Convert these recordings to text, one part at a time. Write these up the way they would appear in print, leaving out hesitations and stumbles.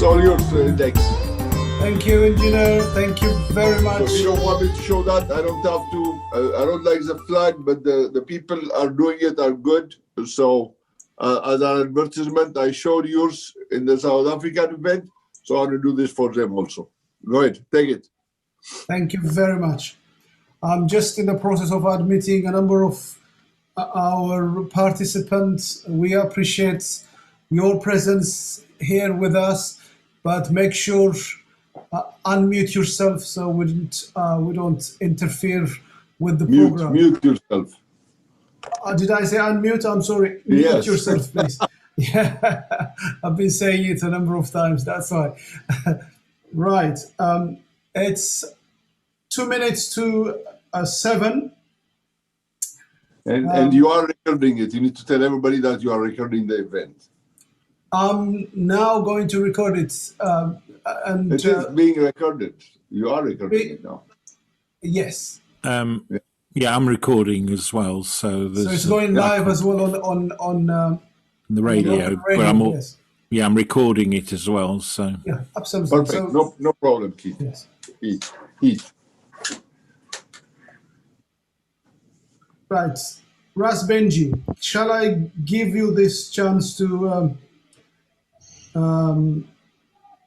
It's all yours, Index. Thank you, engineer. Thank you very much. So you don't want me to show that? I don't have to. I don't like the flag, but the people are doing it are good. So as an advertisement, I showed yours in the South African event. So I want to do this for them also. Go ahead, take it. Thank you very much. I'm just in the process of admitting a number of our participants. We appreciate your presence here with us, but make sure unmute yourself so we don't interfere with the program. Mute yourself. Did I say unmute? I'm sorry. Yes. Mute yourself, please. Yeah, I've been saying it a number of times. That's why. Right. It's 2 minutes to 7. And you are recording it. You need to tell everybody that you are recording the event. I'm now going to record it. And it is being recorded. You are recording it now. Yes. Yeah, I'm recording as well. So it's going live as well on the radio. Yes. Yeah, I'm recording it as well. So yeah, absolutely. Perfect. So, no problem, Keith. Yes. Heath. Right. Ras Benji, shall I give you this chance to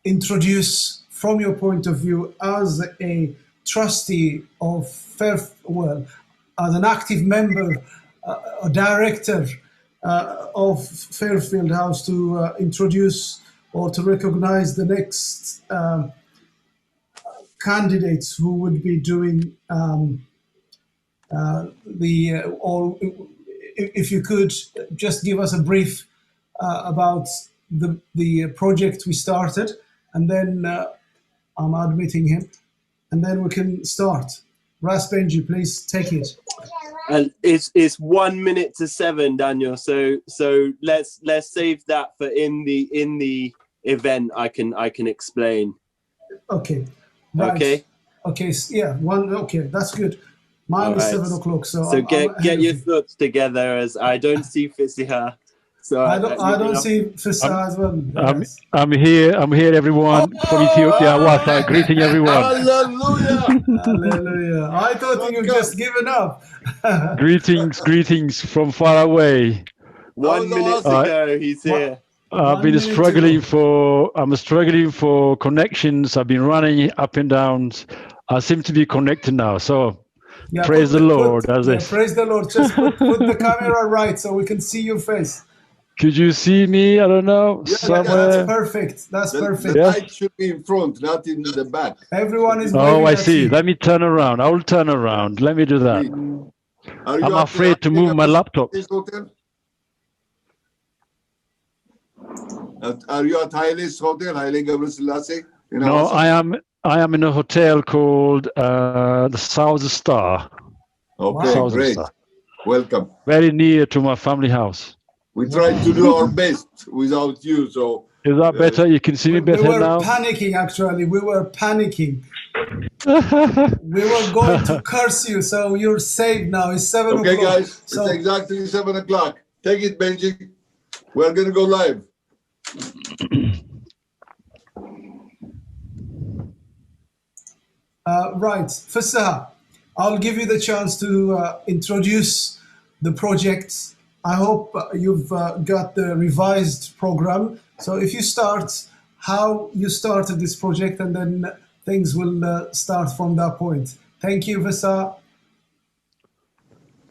introduce from your point of view as a trustee of Fairfield, as an active member, a director of Fairfield House, to introduce or to recognize the next candidates who would be doing or if you could just give us a brief about the project we started, and then I'm admitting him, and then we can start. Ras Benji, please take it. And it's 1 minute to 7, Daniel. So let's save that for in the event. I can explain. Okay. Right. Okay. Yeah. Okay. That's good. Mine is 7 o'clock. So get your thoughts together, as I don't see Fisiha. So I don't see Fisiha as well. Yes. I'm here, everyone from Ethiopia. Wasa, greeting everyone. Hallelujah! Hallelujah! I thought you've just given up. Greetings from far away. 1 minute ago, he's here. I'm struggling for connections. I've been running up and down. I seem to be connected now. So praise the Lord. Praise the Lord. Just put the camera right so we can see your face. Could you see me? I don't know. Somewhere. That's perfect. That's perfect. The light should be in front, not in the back. Everyone is. Oh, I see. Let me turn around. I will turn around. Let me do that. I'm afraid to move my laptop. Are you at Haile's Hotel, Haile Gebrselassie? No, I am in a hotel called the South Star. Okay, South great. Star. Welcome. Very near to my family house. We tried to do our best without you, so... Is that better? You can see me better now? We were panicking, actually. We were panicking. We were going to curse you, so you're safe now. It's 7 o'clock. Okay, guys. It's exactly 7 o'clock. Take it, Benji. We're going to go live. Right. Fisiha, I'll give you the chance to introduce the project. I hope you've got the revised program. So if you start how you started this project, and then things will start from that point. Thank you, Fisiha.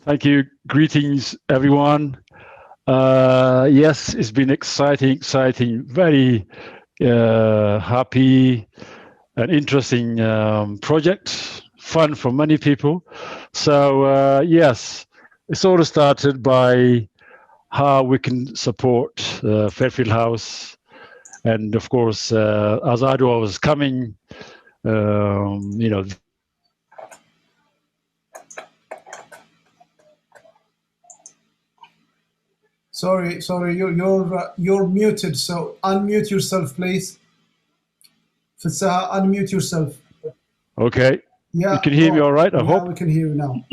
Thank you. Greetings, everyone. Yes, it's been exciting, very happy and interesting project, fun for many people. So yes, it's all started by how we can support Fairfield House, and of course, as Adwa was coming, you know. Sorry, you're muted. So unmute yourself, please. Fisiha, unmute yourself. Okay. Yeah. You can hear me all right, I hope? Yeah, we can hear you now.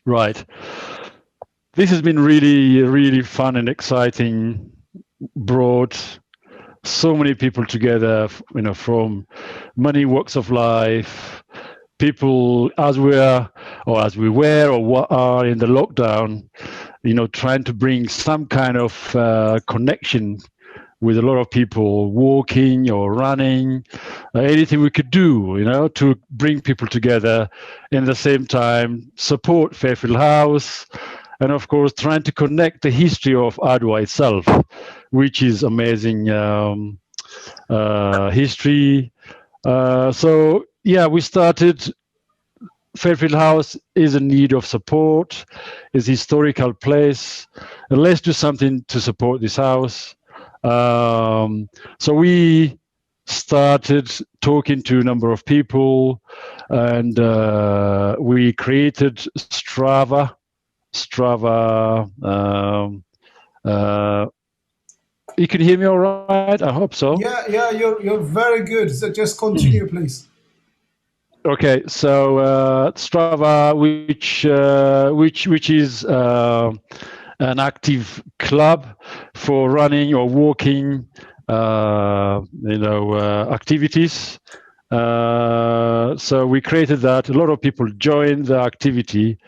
Right. This has been really fun and exciting, broad, so many people together, from many walks of life, people as we are, or as we were, or what are in the lockdown, trying to bring some kind of connection with a lot of people, walking or running, anything we could do, to bring people together, and at the same time support Fairfield House, and of course trying to connect the history of Adwa itself, which is amazing history. So yeah, we started. Fairfield House is in need of support. It's a historical place, and let's do something to support this house. So we started talking to a number of people, and we created Strava. You can hear me all right? I hope so. Yeah, you're very good. So just continue, please. Okay, so Strava, which is an active club for running or walking, activities. So we created that. A lot of people joined the activity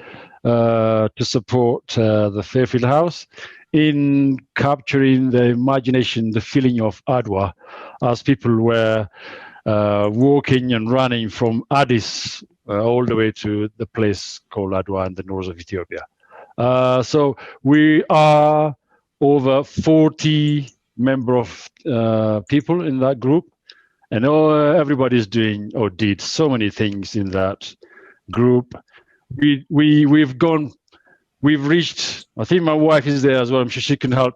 to support the Fairfield House in capturing the imagination, the feeling of Adwa, as people were walking and running from Addis all the way to the place called Adwa in the north of Ethiopia. So we are over 40 member of people in that group, and everybody's doing or did so many things in that group. We've reached, I think my wife is there as well, I'm sure she can help.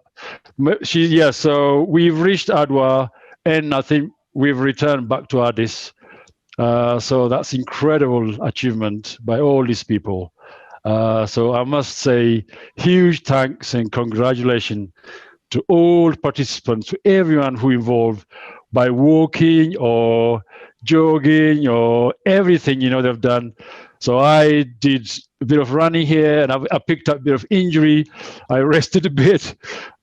So we've reached Adwa, and I think we've returned back to Addis. So that's incredible achievement by all these people. So I must say huge thanks and congratulations to all participants, to everyone who involved by walking or jogging or everything they've done. So I did a bit of running here, and I picked up a bit of injury. I rested a bit,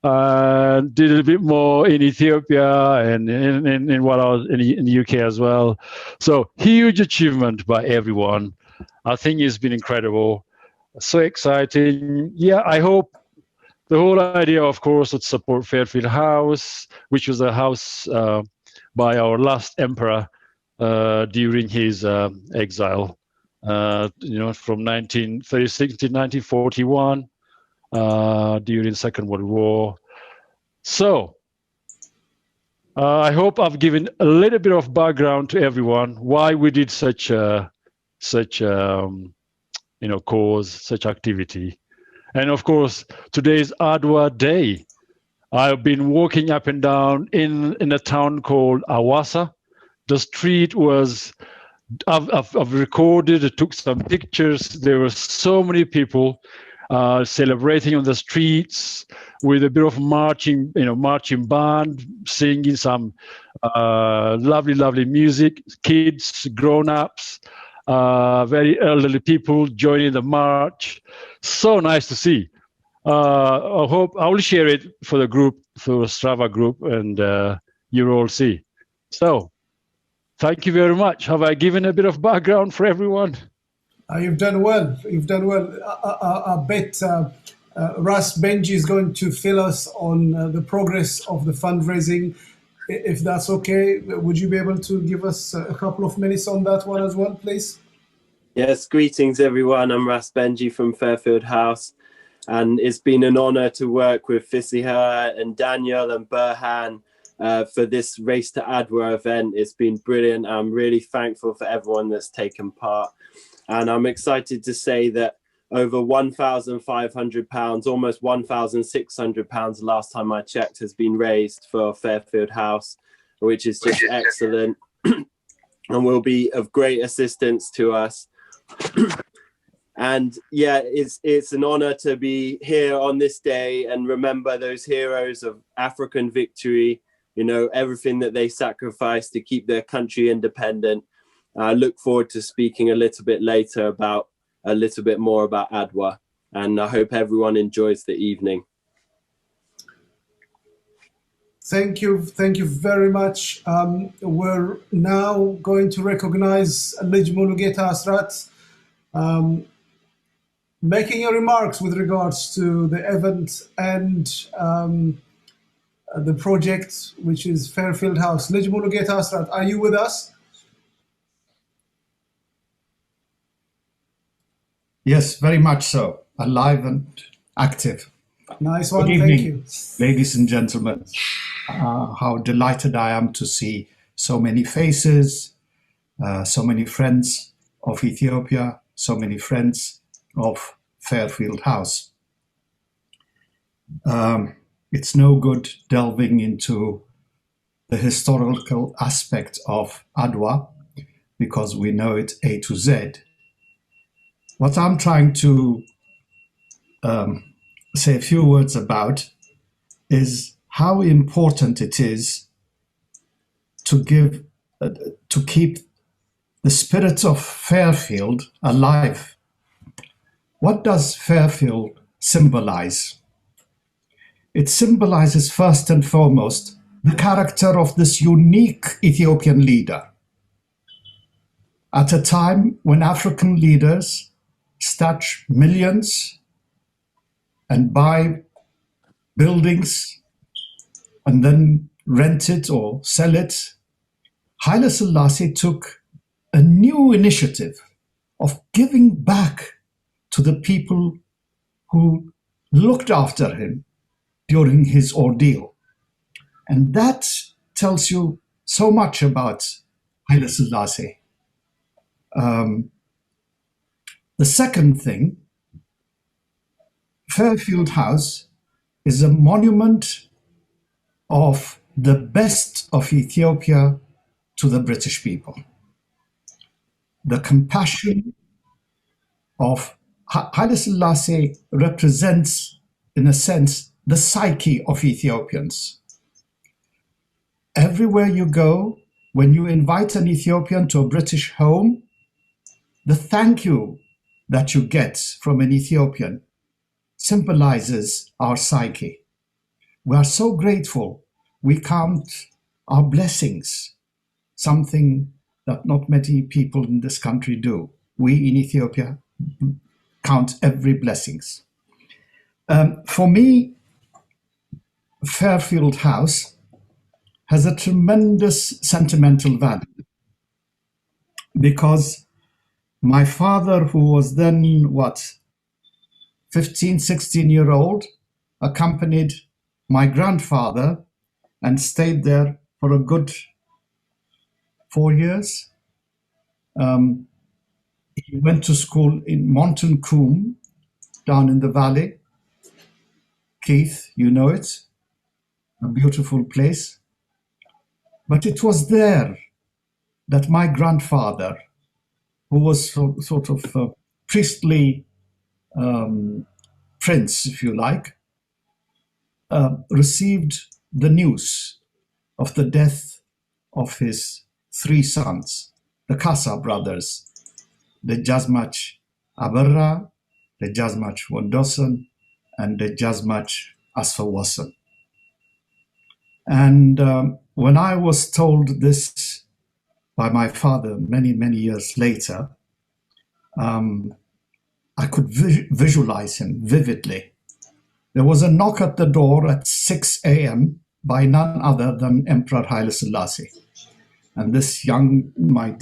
did a bit more in Ethiopia and in while I was in the UK as well. So huge achievement by everyone. I think it's been incredible. So exciting. Yeah, I hope the whole idea, of course, would support Fairfield House, which was a house by our last emperor during his exile. From 1936 to 1941, during the Second World War. So I hope I've given a little bit of background to everyone why we did such cause, such activity. And of course, today is Adwa Day. I've been walking up and down in a town called Awasa. The street was, I've recorded, I took some pictures. There were so many people celebrating on the streets with a bit of marching band, singing some lovely music, kids, grown-ups, very elderly people joining the march. So nice to see. I hope I will share it for the group, for the Strava group, and you'll all see. So thank you very much. Have I given a bit of background for everyone? You've done well. You've done well. I bet Ras Benji is going to fill us on the progress of the fundraising. If that's okay, would you be able to give us a couple of minutes on that one as well, please? Yes, greetings everyone. I'm Ras Benji from Fairfield House, and it's been an honor to work with Fisiha and Daniel and Burhan for this Race to Adwa event. It's been brilliant. I'm really thankful for everyone that's taken part. And I'm excited to say that over £1,500, almost £1,600 last time I checked, has been raised for Fairfield House, which is just excellent and will be of great assistance to us. And yeah, it's an honor to be here on this day and remember those heroes of African victory, everything that they sacrificed to keep their country independent. I look forward to speaking a little bit later about a little bit more about Adwa, and I hope everyone enjoys the evening. Thank you very much. We're now going to recognize Lij Mulugeta Asrate, making your remarks with regards to the event and the project, which is Fairfield House. Lij Mulugeta Asrate, are you with us? Yes, very much so. Alive and active. Nice one, Good thank evening, you. ladies and gentlemen. How delighted I am to see so many faces, so many friends of Ethiopia, so many friends of Fairfield House. It's no good delving into the historical aspect of Adwa because we know it A to Z. What I'm trying to say a few words about is how important it is to keep the spirit of Fairfield alive. What does Fairfield symbolize? It symbolizes first and foremost the character of this unique Ethiopian leader. At a time when African leaders stash millions and buy buildings and then rent it or sell it, Haile Selassie took a new initiative of giving back to the people who looked after him during his ordeal. And that tells you so much about Haile Selassie. The second thing, Fairfield House is a monument of the best of Ethiopia to the British people. The compassion of Haile Selassie represents, in a sense, the psyche of Ethiopians. Everywhere you go, when you invite an Ethiopian to a British home, the thank you that you get from an Ethiopian symbolizes our psyche. We are so grateful. We count our blessings, something that not many people in this country do. We in Ethiopia count every blessings. For me, Fairfield House has a tremendous sentimental value because my father, who was then, 15, 16-year-old, accompanied my grandfather and stayed there for a good 4 years. He went to school in Mountain Coombe, down in the valley. Keith, you know it, a beautiful place. But it was there that my grandfather, who was sort of a priestly prince, if you like, received the news of the death of his 3 sons, the Kassa brothers, the Jazmach Abara, the Jazmach Wondosan, and the Jazmach Asfawasan. And when I was told this by my father many, many years later, I could visualize him vividly. There was a knock at the door at 6 a.m. by none other than Emperor Haile Selassie. And this my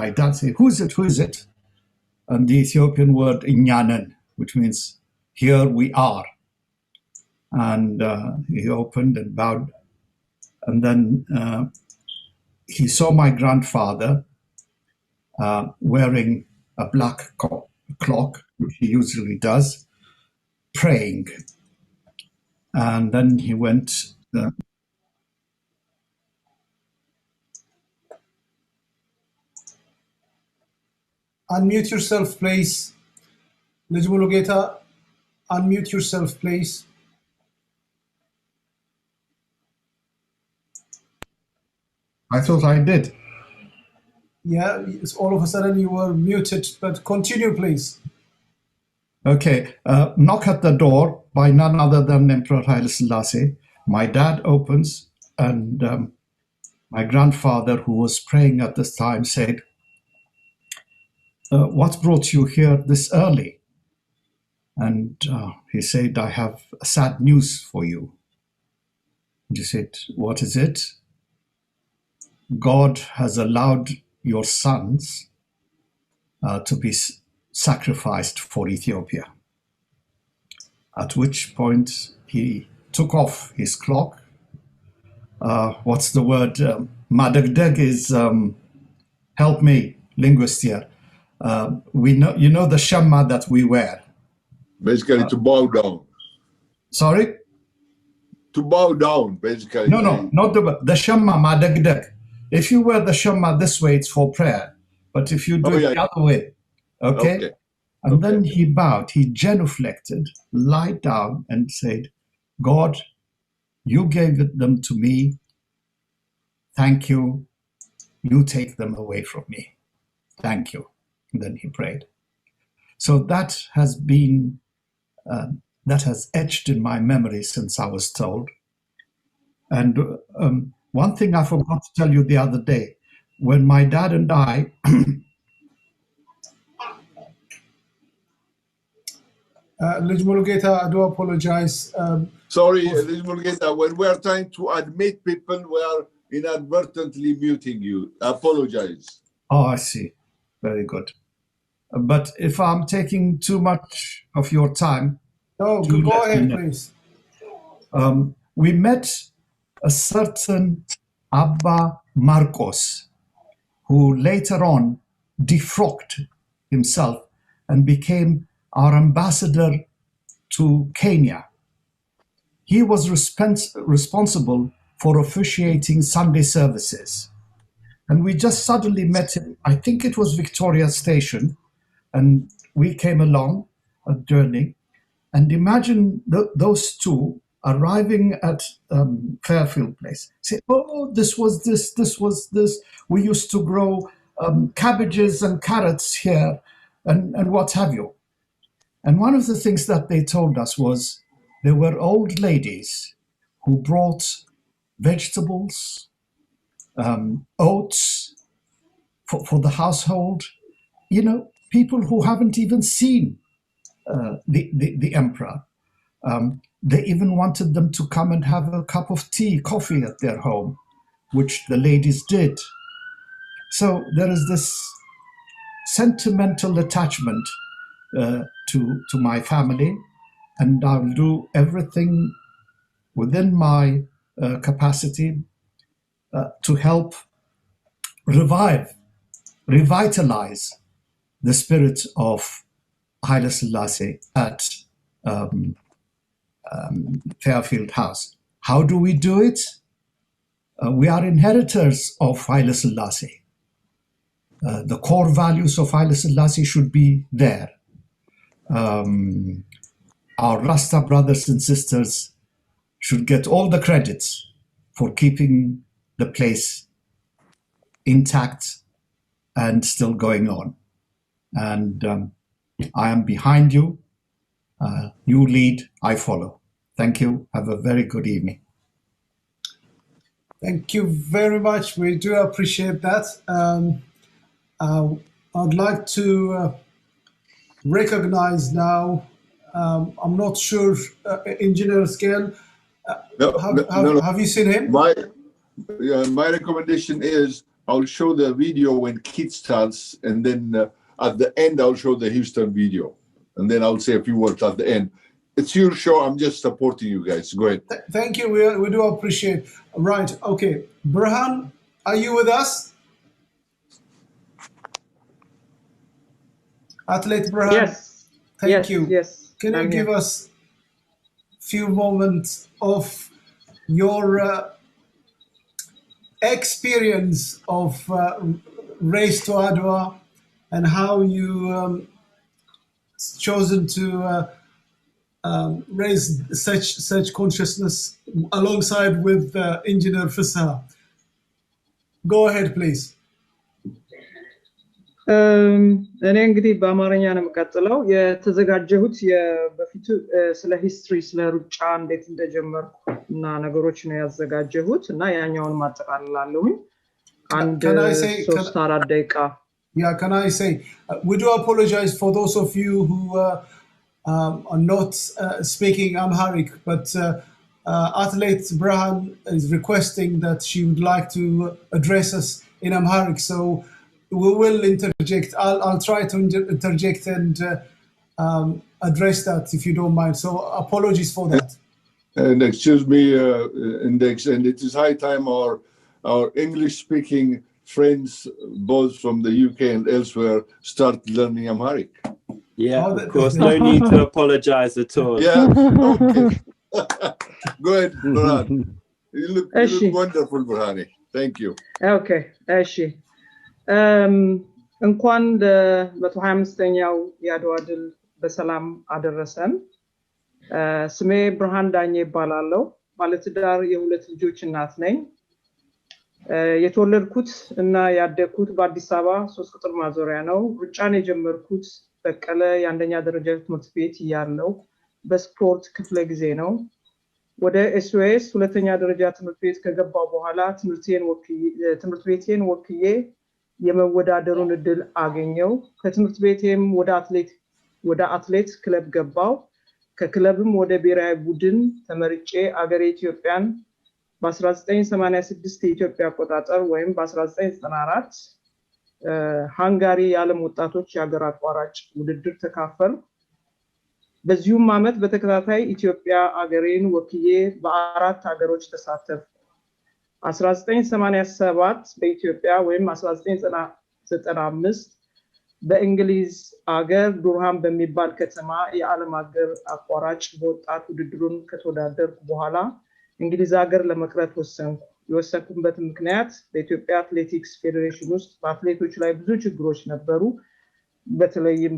dad said, who is it, who is it? And the Ethiopian word Inyanen, which means here we are. And he opened and bowed. And then he saw my grandfather wearing a black clock, which he usually does, praying. And then he went. Unmute yourself, please. Lij Mulugeta, unmute yourself, please. I thought I did. Yeah, it's all of a sudden you were muted, but continue, please. Okay, knock at the door by none other than Emperor Haile Selassie. my dad opens, and my grandfather, who was praying at this time, said, what brought you here this early? And he said, I have sad news for you. And he said, what is it? God has allowed your sons to be sacrificed for Ethiopia. At which point he took off his clock. What's the word? Madagdag is, help me, linguist here. We know, you know the shamma that we wear. Basically, to bow down. Sorry? To bow down, basically. No, not the shamma madagdag. If you wear the shamma this way, it's for prayer. But if you do it the other way, okay? And then he bowed, he genuflected, lied down and said, God, you gave them to me. Thank you. You take them away from me. Thank you. And then he prayed. So that has been, that has etched in my memory since I was told. And one thing I forgot to tell you the other day, when my dad and I, Lij Mulugeta, I do apologize. Sorry, Lij Mulugeta, when we are trying to admit people, we are inadvertently muting you. I apologize. Oh, I see. Very good. But if I'm taking too much of your time... Oh, go ahead, please. We met a certain Abba Marcos, who later on defrocked himself and became our ambassador to Kenya. He was responsible for officiating Sunday services. And we just suddenly met him, I think it was Victoria Station, and we came along a journey. And imagine those two arriving at Fairfield Place. Say, oh, this was this, this was this. We used to grow cabbages and carrots here and what have you. And one of the things that they told us was there were old ladies who brought vegetables, oats for the household, you know, people who haven't even seen the emperor. They even wanted them to come and have a cup of tea, coffee at their home, which the ladies did. So there is this sentimental attachment to my family, and I'll do everything within my capacity to help revitalize the spirit of Haile Selassie at Fairfield House. How do we do it? We are inheritors of Haile Selassie. The core values of Haile Selassie should be there. Our Rasta brothers and sisters should get all the credits for keeping the place intact and still going on. And I am behind you. You lead, I follow. Thank you. Have a very good evening. Thank you very much. We do appreciate that. I'd like to recognize now, I'm not sure, Engineer Scale, have you seen him? My recommendation is I'll show the video when Kit starts, and then at the end I'll show the Houston video, and then I'll say a few words at the end. It's your show. I'm just supporting you guys. Go ahead. Thank you. We do appreciate. Right. Okay. Burhan, are you with us? Athlete Burhan. Yes. Thank you. Yes. Can you give us a few moments of your experience of race to Adwa and how you chosen to raise such consciousness alongside with Engineer Fissa? Go ahead, please. እኔ እንግዲህ በአማርኛ ነው የምቀጥለው የተዘጋጀሁት በፊቱ ስለ ሂስትሪ ስለ ሩጫ እንዴት እንደጀመርኩ እና ነገሮች ነው ያዘጋጀሁት እና ያኛውን ማጠቃለላለሁኝ አንድ 3-4 ደቂቃ Yeah, can I say, we do apologize for those of you who are not speaking Amharic, but athlete Brahan is requesting that she would like to address us in Amharic, so we will interject. I'll try to interject and address that if you don't mind. So apologies for that. And excuse me, Index, and it is high time our English-speaking friends, both from the UK and elsewhere, start learning Amharic. Yeah, of course. No need to apologize at all. Yeah, okay. Go ahead, Burhan. You look wonderful, Burhani. Thank you. Okay, እሺ እንኳን ለ125ኛው የአድዋ ድል በሰላም አደረሰን። ስሜ ብርሃን ዳኜ ይባላለሁ። ባለትዳር የሁለት ልጆች እናት ነኝ። የተወለድኩት እና ያደግኩት በአዲስ አበባ 3 ቁጥር ማዞሪያ ነው። ሩጫን የጀመርኩት በቀለ የአንደኛ ደረጃ ትምህርት ቤት ያለው በስፖርት ክፍለ ጊዜ ነው። ወደ ኤስኦኤስ ሁለተኛ ደረጃ ትምህርት ቤት ከገባው በኋላ ትምህርት ቤቴን ወክዬ የመወዳደሩን እድል አገኘው። ከትምህርት ቤቴም ወደ አትሌት ክለብ ገባው። ከክለብም ወደ ብሔራዊ ቡድን ተመርጬ አገሬ ኢትዮጵያን በ1986 የኢትዮጵያ አቆጣጠር ወይም በ1994 ሃንጋሪ የዓለም ወጣቶች የሀገር አቋራጭ ውድድር ተካፈል። በዚሁም ዓመት በተከታታይ ኢትዮጵያ አገሬን ወክዬ በ4 ሀገሮች ተሳተፍ። 1987 በኢትዮጵያ ወይም 1995 በእንግሊዝ አገር ዱርሃም በሚባል ከተማ የዓለም ሀገር አቋራጭ በወጣት ውድድሩን ከተወዳደርኩ በኋላ እንግሊዝ ሀገር ለመቅረት ወሰንኩ። የወሰንኩበት ምክንያት በኢትዮጵያ አትሌቲክስ ፌዴሬሽን ውስጥ በአትሌቶች ላይ ብዙ ችግሮች ነበሩ። በተለይም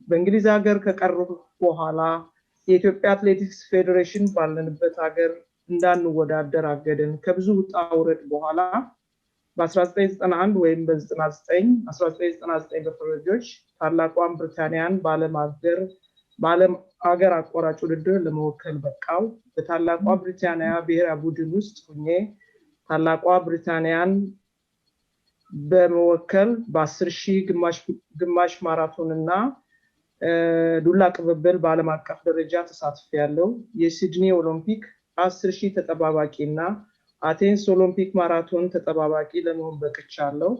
በእንግሊዝ ሀገር ከቀረሁ በኋላ የኢትዮጵያ አትሌቲክስ ፌዴሬሽን ባለንበት ሀገር እንዳንወዳደር አገደን። ከብዙ ውጣ ውረድ በኋላ በ1991 ወይም በ1999 በፈረንጆች ታላቋን ብሪታንያን በዓለም ሀገር አቋራጭ ውድድር ለመወከል በቃው። በታላቋ ብሪታንያ ብሔራዊ ቡድን ውስጥ ሆኜ ታላቋ ብሪታንያን በመወከል በ10,000 ግማሽ ማራቶን እና ዱላ ቅብብል በዓለም አቀፍ ደረጃ ተሳትፌያለሁ። የሲድኒ ኦሎምፒክ 10,000 ተጠባባቂና አቴንስ ኦሎምፒክ ማራቶን ተጠባባቂ ለመሆን በቅቻለሁ።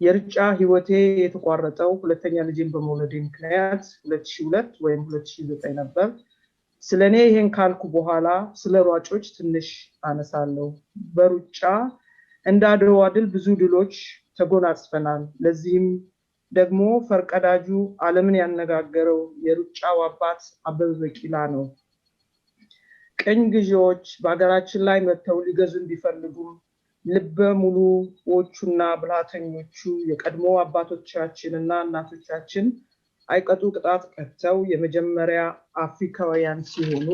የሩጫ ህይወቴ የተቋረጠው ሁለተኛ ልጅን በመውለዴ ምክንያት 2002 ወይም 2009 ነበር። ስለኔ ይሄን ካልኩ በኋላ ስለ ሯጮች ትንሽ አነሳለሁ። በሩጫ እንደ አድዋ ድል ብዙ ድሎች ተጎናጽፈናል። ለዚህም ደግሞ ፈርቀዳጁ ዓለምን ያነጋገረው የሩጫው አባት አበበ ቢቂላ ነው። ቀኝ ግዢዎች በአገራችን ላይ መተው ሊገዙን ቢፈልጉም ልበ ሙሉዎቹና ብልሃተኞቹ የቀድሞ አባቶቻችንና እናቶቻችን አይቀጡ ቅጣት ቀጥተው የመጀመሪያ አፍሪካውያን ሲሆኑ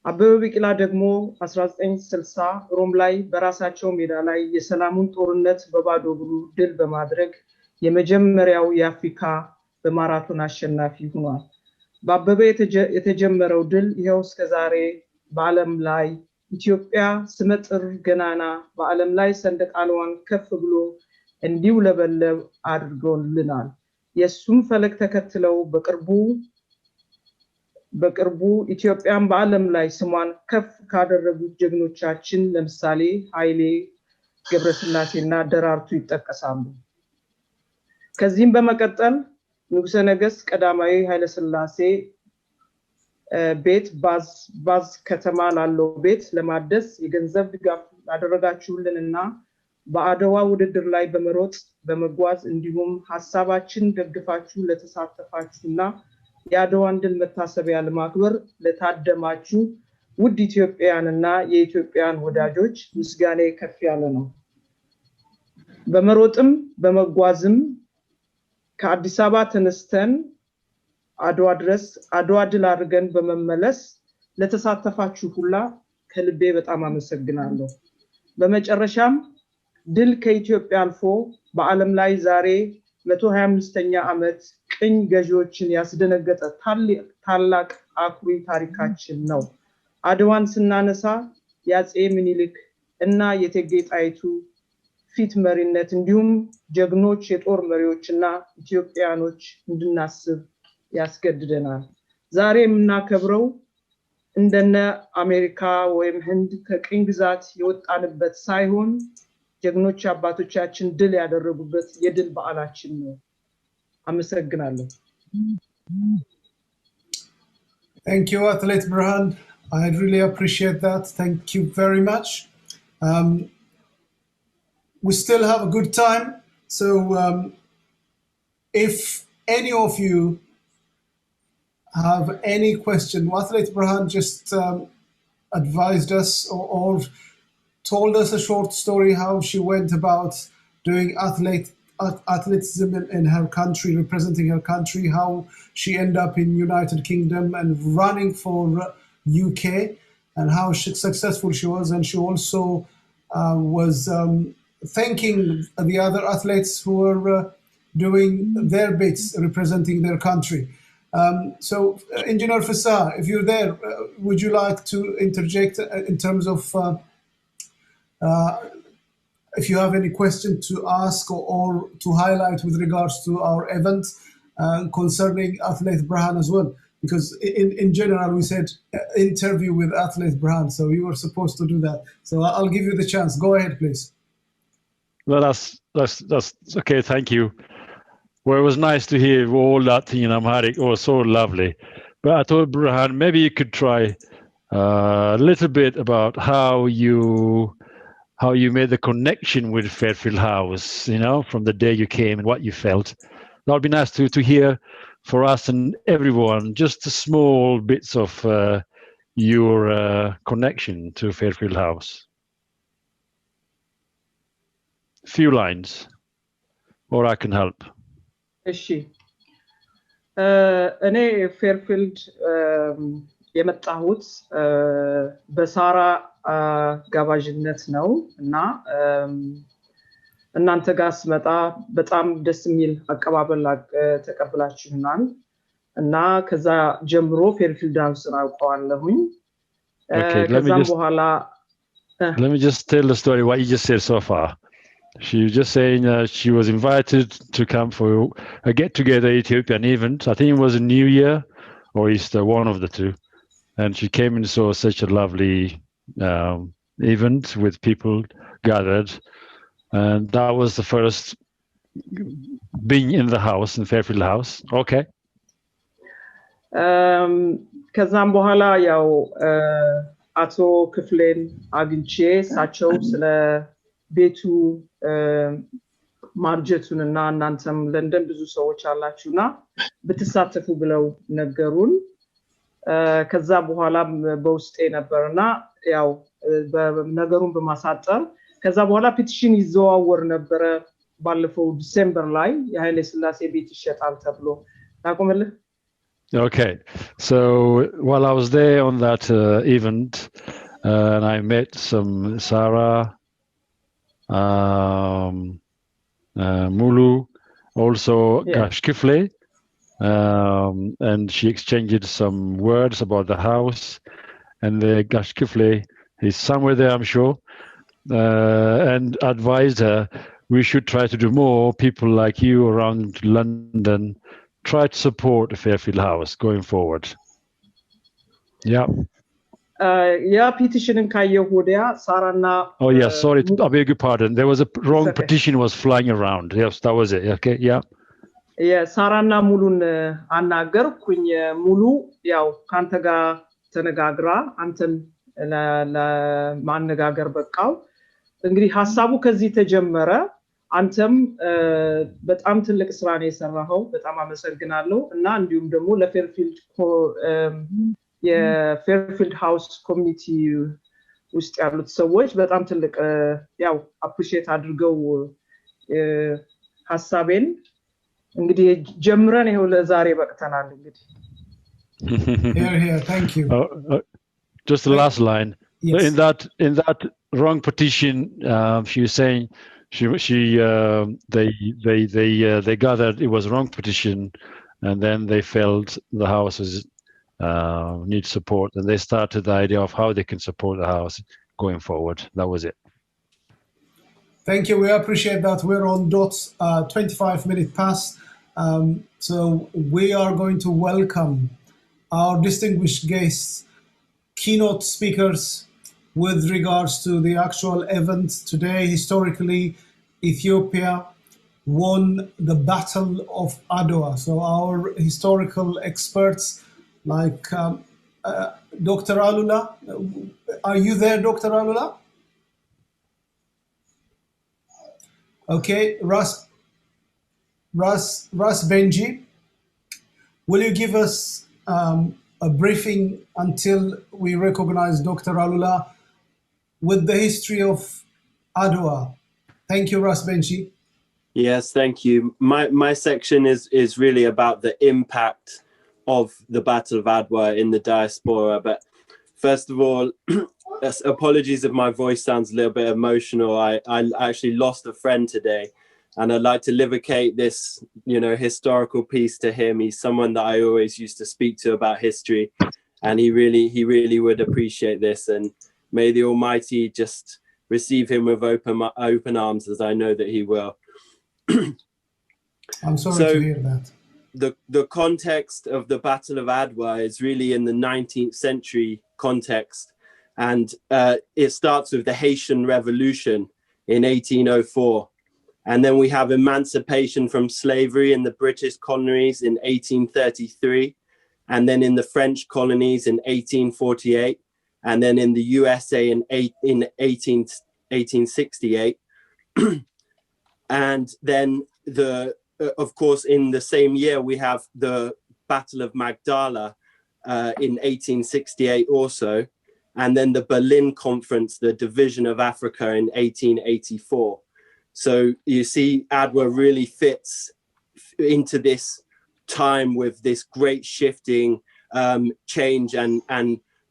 አበበ ቢቂላ ደግሞ 1960 ሮም ላይ በራሳቸው ሜዳ ላይ የሰላሙን ጦርነት በባዶ እግሩ ድል በማድረግ የመጀመሪያው የአፍሪካ በማራቶን አሸናፊ ሆኗል። በአበበ የተጀመረው ድል ይሄው እስከዛሬ በዓለም ላይ ኢትዮጵያ ስመጥር ገናና በዓለም ላይ ሰንደቅ ዓላማዋን ከፍ ብሎ እንዲውለበለብ አድርጎልናል። የሱም ፈለግ ተከትለው በቅርቡ ኢትዮጵያን በዓለም ላይ ስሟን ከፍ ካደረጉት ጀግኖቻችን ለምሳሌ ኃይሌ ገብረስላሴና ደራርቱ ይጠቀሳሉ። ከዚህም በመቀጠል ንጉሠ ነገሥት ቀዳማዊ ኃይለ ሥላሴ ቤት ባዝ ከተማ ላለው ቤት ለማደስ የገንዘብ ድጋፍ ያደረጋችሁልንና በአድዋ ውድድር ላይ በመሮጥ በመጓዝ እንዲሁም ሐሳባችን ደግፋችሁ ለተሳተፋችሁና የአድዋን ድል መታሰቢያ ለማክበር ለታደማችሁ ውድ ኢትዮጵያውያንና የኢትዮጵያን ወዳጆች ምስጋናዬ ከፍ ያለ ነው። በመሮጥም በመጓዝም ከአዲስ አበባ ተነስተን አድዋ ድረስ አድዋ ድል አድርገን በመመለስ ለተሳተፋችሁ ሁላ ከልቤ በጣም አመሰግናለሁ። በመጨረሻም ድል ከኢትዮጵያ አልፎ በዓለም ላይ ዛሬ 125ኛ ዓመት ቅኝ ገዢዎችን ያስደነገጠ ታላቅ አኩሪ ታሪካችን ነው። አድዋን ስናነሳ የአፄ ምኒልክ እና የእቴጌ ጣይቱ ፊት መሪነት እንዲሁም ጀግኖች የጦር መሪዎችና ኢትዮጵያኖች እንድናስብ ያስገድደናል። ዛሬ የምናከብረው እንደነ አሜሪካ ወይም ህንድ ከቅኝ ግዛት የወጣንበት ሳይሆን ጀግኖች አባቶቻችን ድል ያደረጉበት የድል በዓላችን ነው። አመሰግናለሁ። Thank you, Athlete Burhan. I really appreciate that. Thank you very much. We still have a good time. So if any of you have any question, Athlete Burhan just advised us or told us a short story how she went about doing athleticism in her country, representing her country, how she ended up in United Kingdom and running for UK, and how successful she was. And she also was thanking the other athletes who were doing their bits, representing their country. So, Engineer Fissa, if you're there, would you like to interject in terms of if you have any question to ask or to highlight with regards to our event concerning Athlete Burhan as well? Because in general, we said interview with Athlete Burhan, so you were supposed to do that. So I'll give you the chance. Go ahead, please. Well, that's okay. Thank you. Well, it was nice to hear all that thing in Amharic. It was so lovely. But I thought, Burhan, maybe you could try a little bit about how you made the connection with Fairfield House, from the day you came and what you felt. That would be nice to hear for us and everyone, just the small bits of your connection to Fairfield House. Few lines, or I can help. እሺ እኔ ፌርፊልድ የመጣሁት በሳራ ጋባዥነት ነው እና እናንተ ጋር ስመጣ በጣም ደስ የሚል አቀባበል ተቀብላችሁናል እና ከዛ ጀምሮ ፌርፊልድ ሃውስን አውቀዋለሁኝ። ከዛም በኋላ Let me just tell the story what you just said so far. She was just saying she was invited to come for a get-together Ethiopian event. I think it was a New Year or Easter, one of the two. And she came and saw such a lovely event with people gathered. And that was the first being in the house, in Fairfield House. Okay. ከዛም በኋላ ያው አቶ ክፍሌን አግኝቼ ሳቸው ስለ ቤቱ ማርጀቱንና እናንተም ለንደን ብዙ ሰዎች አላችሁና ብትሳተፉ ብለው ነገሩን። ከዛ በኋላ በውስጤ ነበርና ያው ነገሩን በማሳጠር ከዛ በኋላ ፔቲሽን ይዘዋወር ነበር ባለፈው ዲሴምበር ላይ የኃይለ ሥላሴ ቤት ይሸጣል ተብሎ ታቆመልህ። Okay, so while I was there on that event, and I met some Sarah, Mulu, also Gash Kifle, and she exchanged some words about the house, and the Gash Kifle is somewhere there, I'm sure, and advised her we should try to do more. People like you around London, try to support the Fairfield House going forward. Yeah. petition ካየሁ ወዲያ ሳራና Oh yeah, sorry, I beg your pardon. There was a wrong petition was flying around. Yes, that was it. Okay, yeah. Yeah, ሳራና ሙሉን አናገርኩኝ። ሙሉ ያው ካንተ ጋር ተነጋግራ አንተን ለማነጋገር በቃው። እንግዲህ ሐሳቡ ከዚህ ተጀመረ። አንተም በጣም ትልቅ ስራ ነው የሰራኸው። በጣም አመሰግናለሁ እና እንዲሁም ደግሞ ለፌርፊልድ የፌርፊልድ ሃውስ ኮሚኒቲ ውስጥ ያሉት ሰዎች በጣም ትልቅ ያው አፕሪሺየት አድርገው ሐሳቤን እንግዲህ ጀምረን ይሄው ለዛሬ በቅተናል እንግዲህ Here, thank you. Just the last line. Yes. In that wrong petition, she was saying they gathered. It was a wrong petition, and then they felt the houses need support, and they started the idea of how they can support the house going forward. That was it. Thank you. We appreciate that. We're on dot 25 minutes past. So we are going to welcome our distinguished guests, keynote speakers, with regards to the actual event today. Historically, Ethiopia won the Battle of Adwa. So our historical experts like Dr. Alula. Are you there, Dr. Alula? Okay, Ras Benji, will you give us a briefing until we recognize Dr. Alula with the history of Adwa? Thank you, Ras Benji. Yes, thank you. My section is really about the impact of the Battle of Adwa in the diaspora. But first of all, apologies if my voice sounds a little bit emotional. I actually lost a friend today, and I'd like to livicate this, historical piece to him. He's someone that I always used to speak to about history, and he really would appreciate this. And may the Almighty just receive him with open arms, as I know that he will. I'm sorry to hear that. The context of the Battle of Adwa is really in the 19th century context, and it starts with the Haitian Revolution in 1804, and then we have emancipation from slavery in the British colonies in 1833, and then in the French colonies in 1848, and then in the USA in 1868, and then of course, in the same year, we have the Battle of Magdala in 1868 also, and then the Berlin Conference, the Division of Africa in 1884. So you see, Adwa really fits into this time with this great shifting change and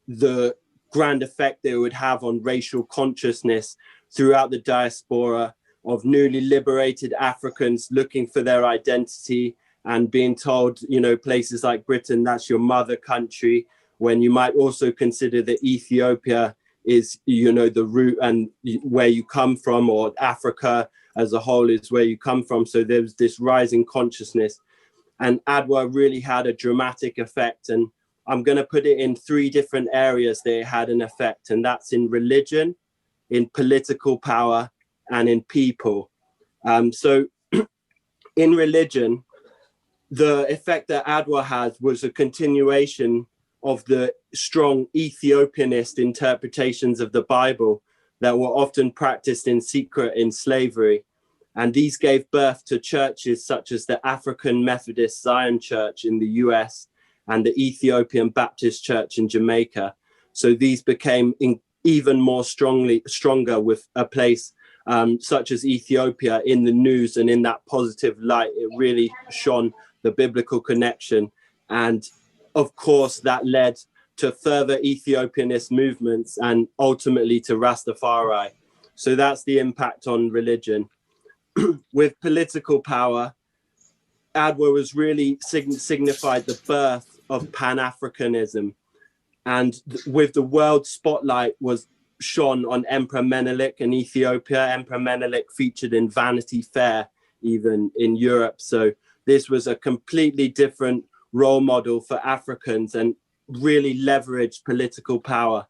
the grand effect that it would have on racial consciousness throughout the diaspora, of newly liberated Africans looking for their identity and being told, places like Britain, that's your mother country, when you might also consider that Ethiopia is, the root and where you come from, or Africa as a whole is where you come from. So there's this rising consciousness, and Adwa really had a dramatic effect. And I'm going to put it in 3 different areas that it had an effect, and that's in religion, in political power, and in people. So in religion, the effect that Adwa had was a continuation of the strong Ethiopianist interpretations of the Bible that were often practiced in secret in slavery. And these gave birth to churches such as the African Methodist Zion Church in the US and the Ethiopian Baptist Church in Jamaica. So these became even more stronger with a place such as Ethiopia in the news, and in that positive light, it really shone the biblical connection. And of course, that led to further Ethiopianist movements and ultimately to Rastafari. So that's the impact on religion. With political power, Adwa was really signified the birth of Pan-Africanism. And with the world spotlight was shone on Emperor Menelik in Ethiopia. Emperor Menelik featured in Vanity Fair, even in Europe. So this was a completely different role model for Africans and really leveraged political power.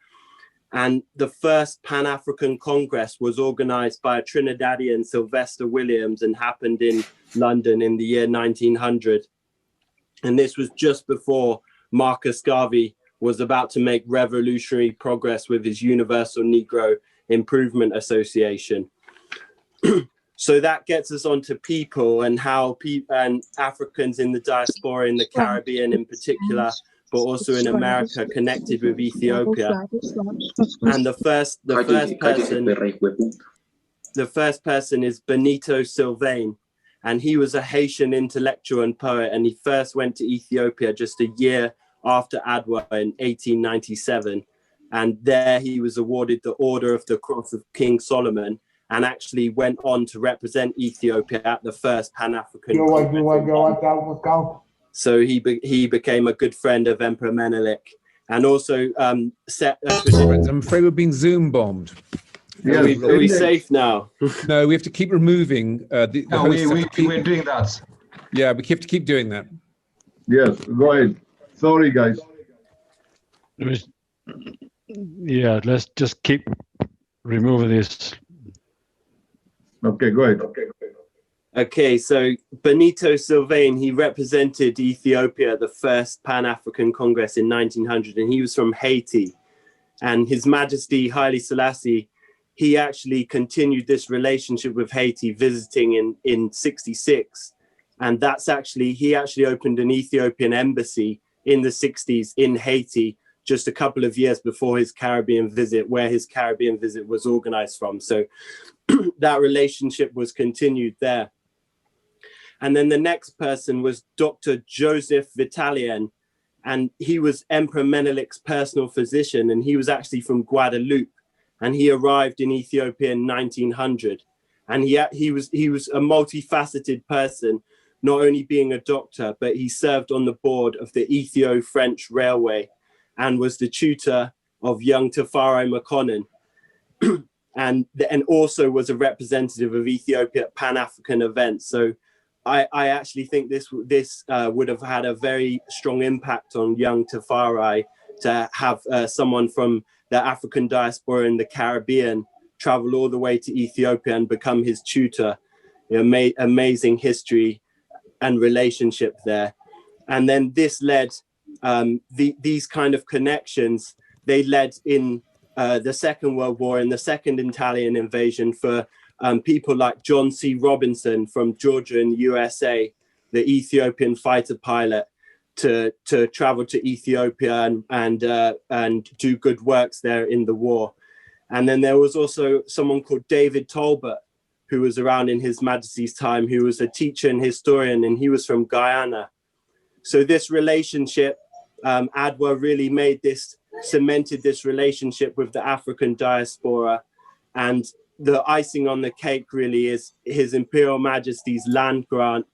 And the first Pan-African Congress was organized by a Trinidadian, Sylvester Williams, and happened in London in the year 1900. And this was just before Marcus Garvey was about to make revolutionary progress with his Universal Negro Improvement Association. So that gets us onto people and how and Africans in the diaspora in the Caribbean in particular, but also in America, connected with Ethiopia. And the first person is Benito Sylvain, and he was a Haitian intellectual and poet, and he first went to Ethiopia just a year after Adwa in 1897, and there he was awarded the Order of the Cross of King Solomon, and actually went on to represent Ethiopia at the first Pan-African Congress. So he became a good friend of Emperor Menelik, and also set a tradition. I'm afraid we're being Zoom bombed. Yeah, Are we safe now? No, we have to keep removing the No, we're doing that. Yeah, we have to keep doing that. Yes, go ahead. Sorry, guys. Yeah, let's just keep removing this. Okay, go ahead. Okay, so Benito Sylvain, he represented Ethiopia at the first Pan-African Congress in 1900, and he was from Haiti. And His Majesty Haile Selassie, he actually continued this relationship with Haiti, visiting in 66. And he actually opened an Ethiopian embassy in the 60s in Haiti, just a couple of years before his Caribbean visit, where his Caribbean visit was organized from. So that relationship was continued there. And then the next person was Dr. Joseph Vitalien, and he was Emperor Menelik's personal physician, and he was actually from Guadeloupe, and he arrived in Ethiopia in 1900. And he was a multifaceted person, not only being a doctor, but he served on the board of the Ethio-French Railway and was the tutor of young Tafari Makonnen, and also was a representative of Ethiopia at Pan-African events. So I actually think this would have had a very strong impact on young Tafari to have someone from the African diaspora in the Caribbean travel all the way to Ethiopia and become his tutor. Amazing history and relationship there. And then this led, these kind of connections, they led in the Second World War, in the Second Italian invasion, for people like John C. Robinson from Georgia in the USA, the Ethiopian fighter pilot, to travel to Ethiopia and do good works there in the war. And then there was also someone called David Tolbert, who was around in His Majesty's time, who was a teacher and historian, and he was from Guyana. So this relationship, Adwa really cemented this relationship with the African diaspora. And the icing on the cake really is His Imperial Majesty's land grant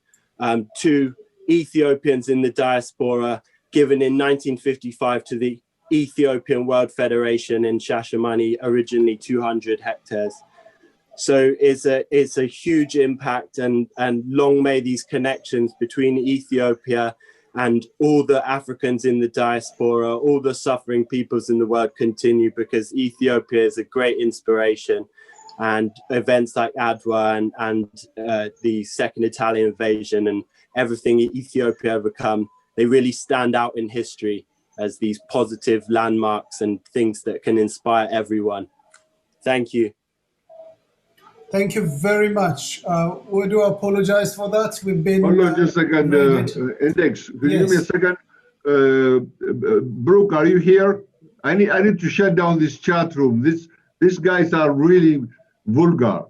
to Ethiopians in the diaspora, given in 1955 to the Ethiopian World Federation in Shashamane, originally 200 hectares. So it's a huge impact, and long may these connections between Ethiopia and all the Africans in the diaspora, all the suffering peoples in the world continue, because Ethiopia is a great inspiration. And events like Adwa and the Second Italian invasion and everything Ethiopia overcome, they really stand out in history as these positive landmarks and things that can inspire everyone. Thank you. Thank you very much. We do apologize for that. We've been... Hold on just a second, Index. Could you give me a second? Brooke, are you here? I need to shut down this chat room. These guys are really vulgar.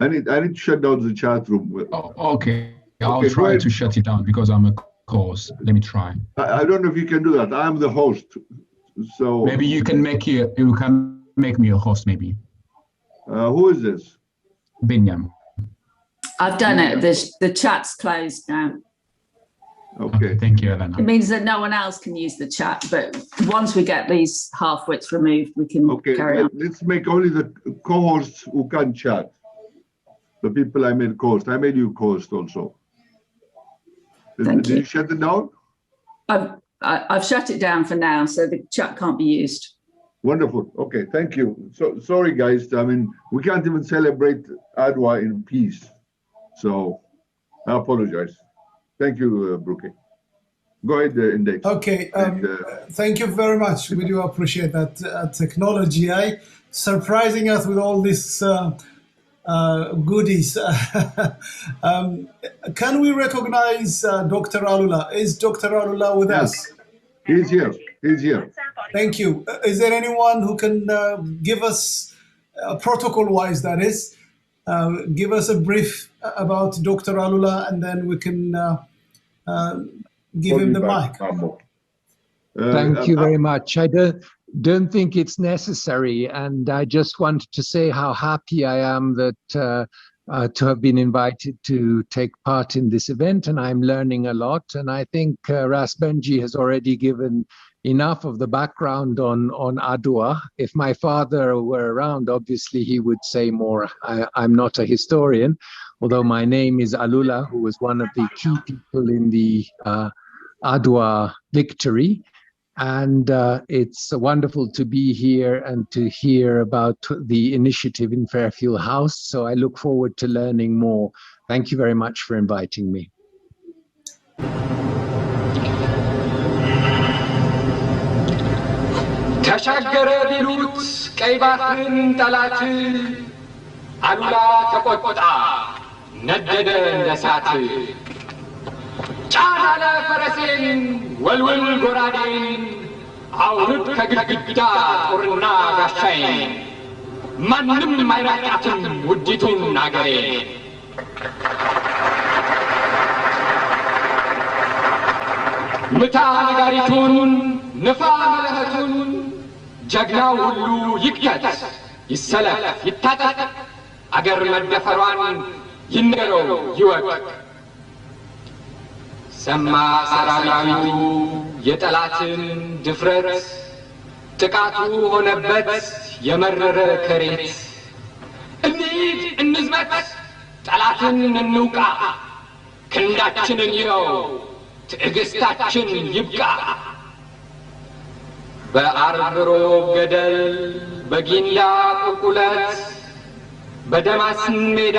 I need to shut down the chat room. Oh, okay. I'll try to shut it down because I'm a host. Let me try. I don't know if you can do that. I'm the host. So maybe you can make me a host, maybe. Who is this? Binyam. I've done it. The chat's closed now. Okay. Thank you, Elena. It means that no one else can use the chat, but once we get these half-wits removed, we can carry on. Let's make only the co-hosts who can chat. The people I made co-host. I made you co-host also. Did you shut it down? I've shut it down for now, so the chat can't be used. Wonderful. Okay, thank you. So sorry, guys. I mean, we can't even celebrate Adwa in peace. So I apologize. Thank you, Brooke. Go ahead, Index. Okay. Thank you very much. We do appreciate that technology. Surprising us with all these goodies. Can we recognize Dr. Alula? Is Dr. Alula with us? He's here. He's here. Thank you. Is there anyone who can give us, protocol-wise that is, give us a brief about Dr. Alula, and then we can give him the mic. Thank you very much. don't think it's necessary. And I just wanted to say how happy I am that to have been invited to take part in this event, and I'm learning a lot. And I think Ras Benji has already given enough of the background on Adwa. If my father were around, obviously he would say more. I'm not a historian, although my name is Alula, who was one of the key people in the Adwa victory. And it's wonderful to be here and to hear about the initiative in Fairfield House. So I look forward to learning more. Thank you very much for inviting me. ተሻገረ ቢሉት ቀይ ባህርን ጠላት አሉላ ተቆጣ ነደደ እንደ እሳት ጫን አለ ፈረሴን ወልወል ጎራዴን አውርድ ከግድግዳ ጦርና ጋሻዬን ማንም አይራቃትም ውዲቱን አገሬ ምታ ነጋሪቱን ንፋ መለኸቱን ጀግናው ሁሉ ይክተት ይሰለፍ ይታጠቅ አገር መደፈሯን ይነገረው ይወቅ ሰማ ሰራዊቱ የጠላትን ድፍረት ጥቃቱ ሆነበት የመረረ ከሬት እንሂድ እንዝመት ጠላትን እንውቃ ክንዳችንን ይኸው ትዕግስታችን ይብቃ በአርብሮ ገደል በጊንዳ ቁልቁለት በደማስን ሜዳ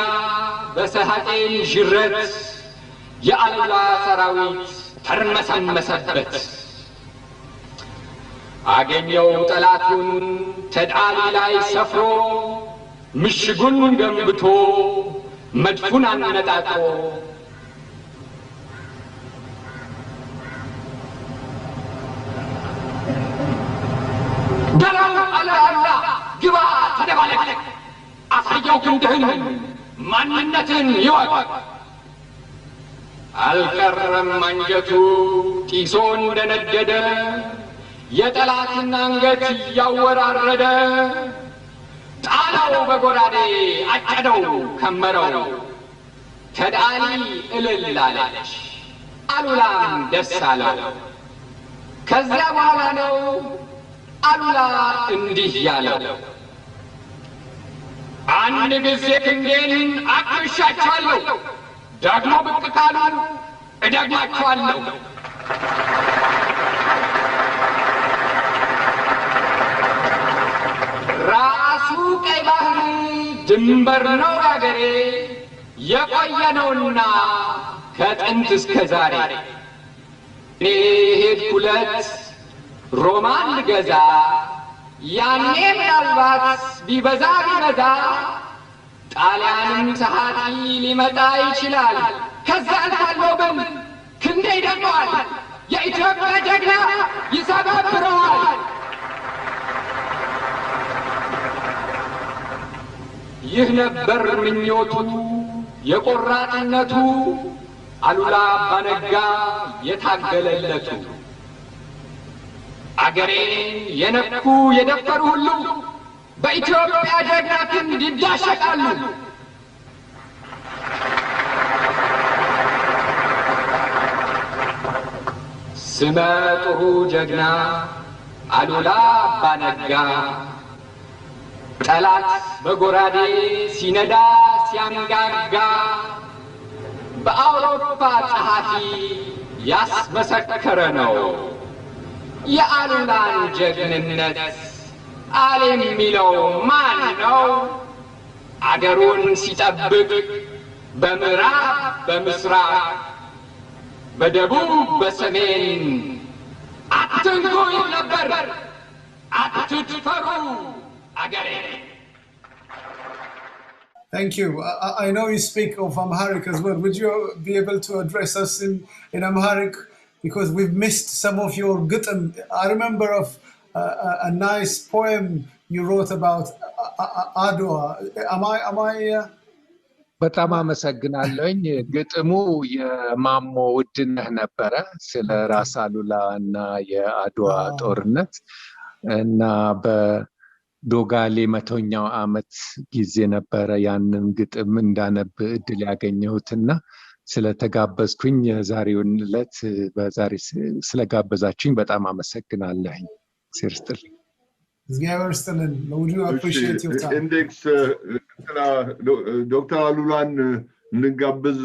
በሰሃጤን ዥረት የአሉላ ሰራዊት ተርመሰመሰበት አገኘው ጠላቱን ተድአሊ ላይ ሰፍሮ ምሽጉን ገንብቶ መድፉን አነጣጥሮ በላው አላላ ግባ ተደባለቅ አሳየው ክንድህን ማንነትን ይወቅ አልቀረም አንጀቱ ጢሶ እንደነደደ የጠላትን አንገት ያወራረደ ጣለው በጎራዴ አጨደው ከመረው ተድአሊ እልል አለች አሉላም ደስ አለው ከዚያ በኋላ ነው አሉላ እንዲህ ያለው አንድ ጊዜ ክንዴን አቅሻቸዋለሁ ደግሞ ብቅ ካሉ እደግማቸዋለሁ ራሱ ቀይ ባህር ድንበር ነው አገሬ የቆየ ነውና ከጥንት እስከ ዛሬ እኔ ሄድኩለት ሮማን ልገዛ ያኔ ምናልባት ቢበዛ ቢበዛ ጣሊያንም ሰሃቲ ሊመጣ ይችላል ከዛ አልፋለሁ ብል ክንዴ ይደግመዋል የኢትዮጵያ ጀግና ይሰባብረዋል ይህ ነበር ምኞቱ የቆራጥነቱ አሉላ አባነጋ የታገለለቱ አገሬን የነኩ የደፈሩ ሁሉ በኢትዮጵያ ጀግና ክንድ ይዳሸቃሉ ስመ ጥሩ ጀግና አሉላ አባነጋ ጠላት በጎራዴ ሲነዳ ሲያንጋጋ በአውሮፓ ጸሐፊ ያስመሰከረ ነው የአሉላን ጀግንነት አለ የሚለው ማን ነው አገሩን ሲጠብቅ በምዕራብ በምስራቅ በደቡብ በሰሜን አትንኩ ነበር አትድፈሩ አገሬ Thank you. I know you speak of Amharic as well. Would you be able to address us in Amharic? Because we've missed some of your gutm. I remember of a nice poem you wrote about Adwa. Am I በጣም አመሰግናለሁኝ ግጥሙ የማሞ ውድነህ ነበረ ስለ ራስ አሉላ እና የአድዋ ጦርነት እና በዶጋሌ 100ኛው ዓመት ጊዜ ነበረ ያንን ግጥም እንዳነብ እድል ያገኘሁትና ስለተጋበዝኩኝ የዛሬውን ዕለት በዛሬ ስለጋበዛችሁኝ በጣም አመሰግናለሁኝ። ሲርስጥልኝ እግዚአብሔር ይስጥልን። We do appreciate your time. ኢንዴክስ ዶክተር አሉላን እንጋብዝ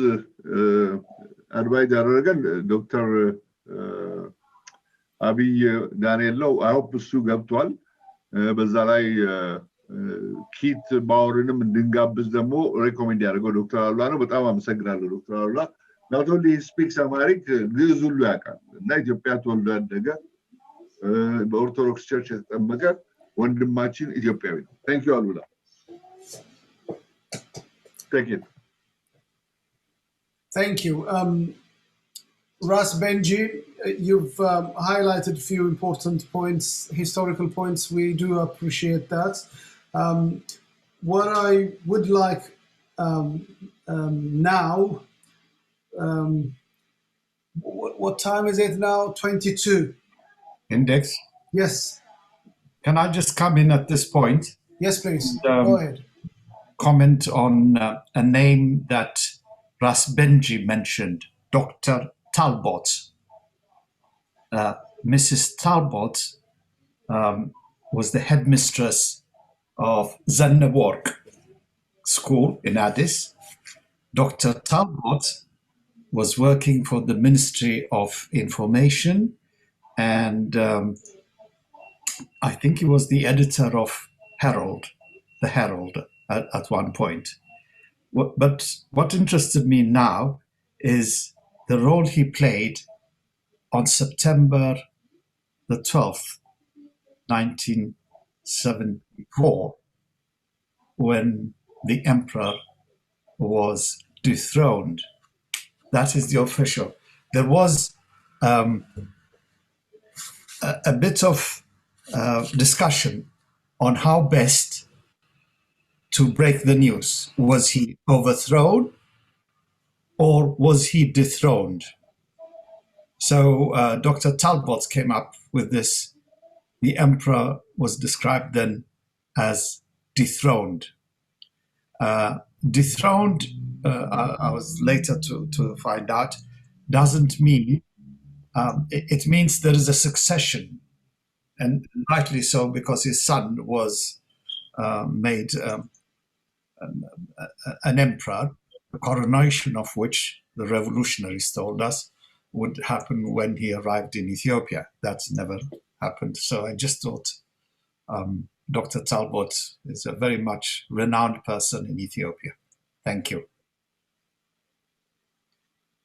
አድቫይዝ ያደረገን ዶክተር አብይ ዳንኤል ነው። አይሆፕ እሱ ገብቷል። በዛ ላይ ኪት ባወርንም እንድንጋብዝ ደግሞ ሬኮሜንድ ያደርገው ዶክተር አሉላ ነው። በጣም አመሰግናለሁ ዶክተር አሉላ። not only he speaks Amharic ግዕዝ ሁሉ ያውቃል እና ኢትዮጵያ ተወልዶ ያደገ በኦርቶዶክስ ቸርች የተጠመቀ ወንድማችን ኢትዮጵያዊ ነው። Thank you አሉላ። Take it. Thank you. Ras Benji, you've highlighted a few important points, historical points. We do appreciate that. What I would like now, what time is it now? 22. Index? Yes. Can I just come in at this point? Yes, please. And, go ahead. Comment on a name that Ras Benji mentioned, Dr. Talbot. Mrs. Talbot was the headmistress of Zenneborg School in Addis. Dr. Talbot was working for the Ministry of Information, and I think he was the editor of the Herald at one point. But what interested me now is the role he played on September the 12th, 1974, when the emperor was dethroned. That is the official. There was a bit of discussion on how best to break the news. Was he overthrown or was he dethroned? So Dr. Talbot came up with this. The emperor was described then as dethroned. Dethroned, I was later to find out, doesn't mean, it means there is a succession, and rightly so, because his son was made an emperor, the coronation of which the revolutionaries told us would happen when he arrived in Ethiopia. That's never happened. So I just thought Dr. Talbot is a very much renowned person in Ethiopia. Thank you.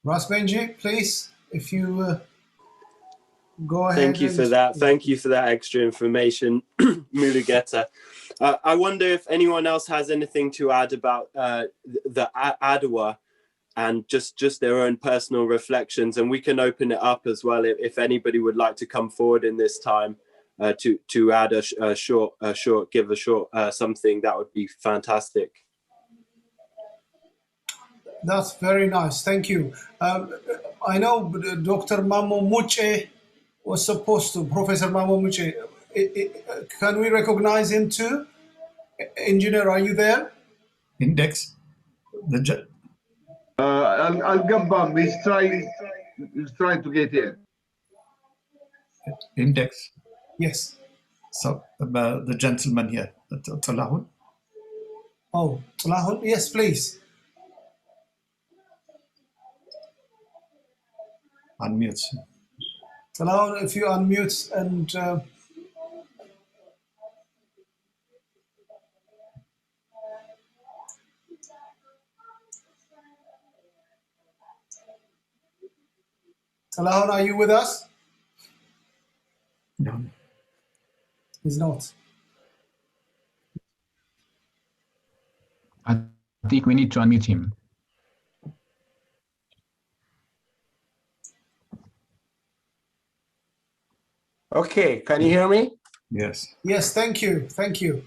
Ras Benji, please, if you go ahead. Thank you for that. Thank you for that extra information, Mulugeta. I wonder if anyone else has anything to add about the Adwa and just their own personal reflections, and we can open it up as well if anybody would like to come forward in this time to add a short something. That would be fantastic. That's very nice. Thank you. I know Dr. Mamo Muche was supposed to, Professor Mamo Muche. Can we recognize him too? Engineer, are you there? Index. Al-Gabbam, he's trying to get in. Index. Yes. So the gentleman here, Talahun. Oh, Talahun. Yes, please. Unmute. Talahun, if you unmute and Talahun, are you with us? No. He's not. I think we need to unmute him. Okay, can you hear me? Yes. Yes, thank you. Thank you.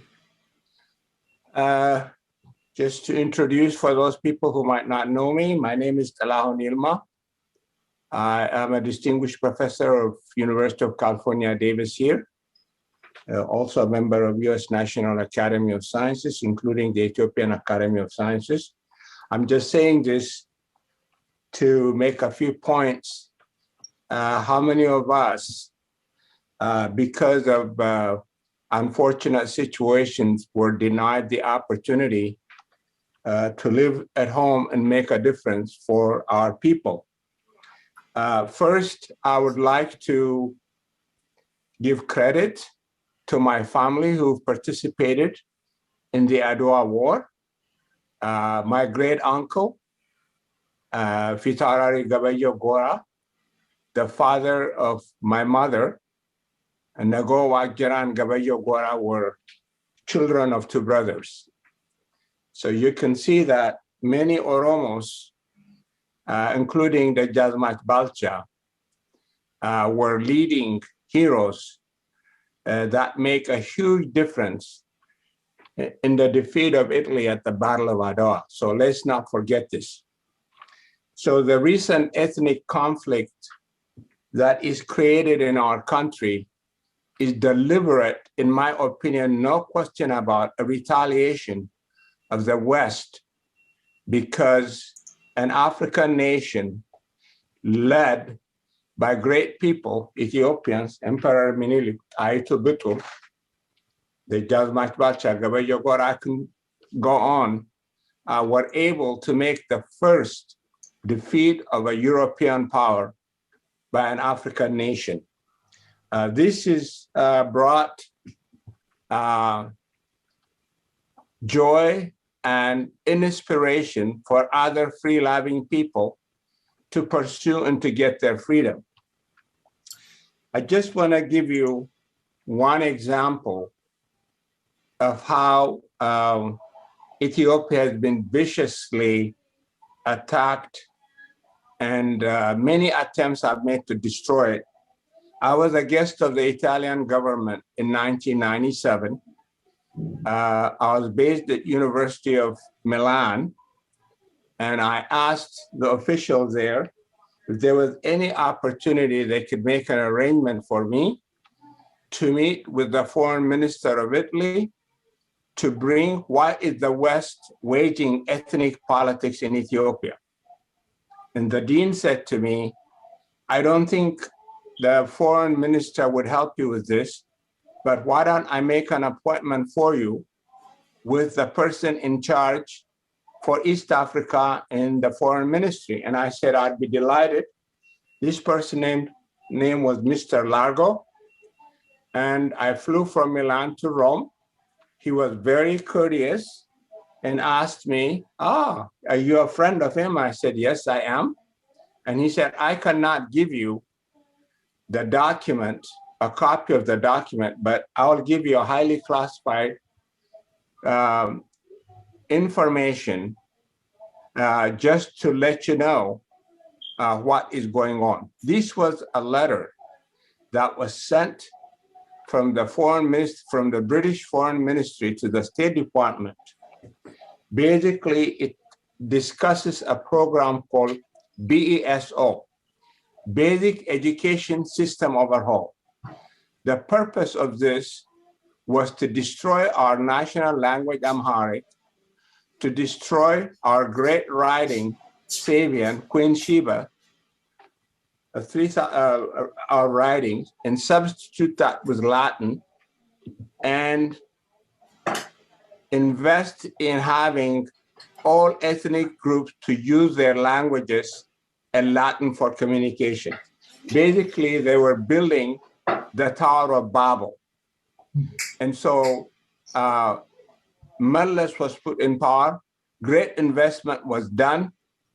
Just to introduce for those people who might not know me, my name is Talahun Ilma. I am a distinguished professor of University of California, Davis here. also a member of U.S. National Academy of Sciences, including the Ethiopian Academy of Sciences. I'm just saying this to make a few points. How many of us, because of unfortunate situations, were denied the opportunity to live at home and make a difference for our people? First, I would like to give credit to my family who participated in the Adwa War. My great uncle, Fitarari Gabayo Gora, the father of my mother, and Nago Wagjaran Gabayo Gora were children of two brothers. So you can see that many Oromos, including the Jazmat Balcha, were leading heroes that make a huge difference in the defeat of Italy at the Battle of Adwa. So let's not forget this. So the recent ethnic conflict that is created in our country is deliberate, in my opinion, no question about a retaliation of the West, because an African nation led by great people, Ethiopians, Emperor Minilik, Aitu Butul, the Jazmat Bacha, Gabayo Gora, I can go on, were able to make the first defeat of a European power by an African nation. This is brought joy and inspiration for other free-loving people to pursue and to get their freedom. I just want to give you one example of how Ethiopia has been viciously attacked, and many attempts have made to destroy it. I was a guest of the Italian government in 1997. I was based at University of Milan, and I asked the officials there if there was any opportunity they could make an arrangement for me to meet with the foreign minister of Italy to bring why is the West waging ethnic politics in Ethiopia. And the dean said to me, I don't think the foreign minister would help you with this, but why don't I make an appointment for you with the person in charge for East Africa in the foreign ministry? And I said, I'd be delighted. This person name was Mr. Largo. And I flew from Milan to Rome. He was very courteous and asked me, are you a friend of him? I said, yes, I am. And he said, I cannot give you the document, a copy of the document, but I'll give you a highly classified information just to let you know what is going on. This was a letter that was sent from the from the British Foreign Ministry to the State Department. Basically, it discusses a program called BESO, Basic Education System Overhaul. The purpose of this was to destroy our national language Amharic, to destroy our great writing, Sabian, Queen Sheba, our writings, and substitute that with Latin, and invest in having all ethnic groups to use their languages and Latin for communication. Basically, they were building the Tower of Babel. And so Meles was put in power. Great investment was done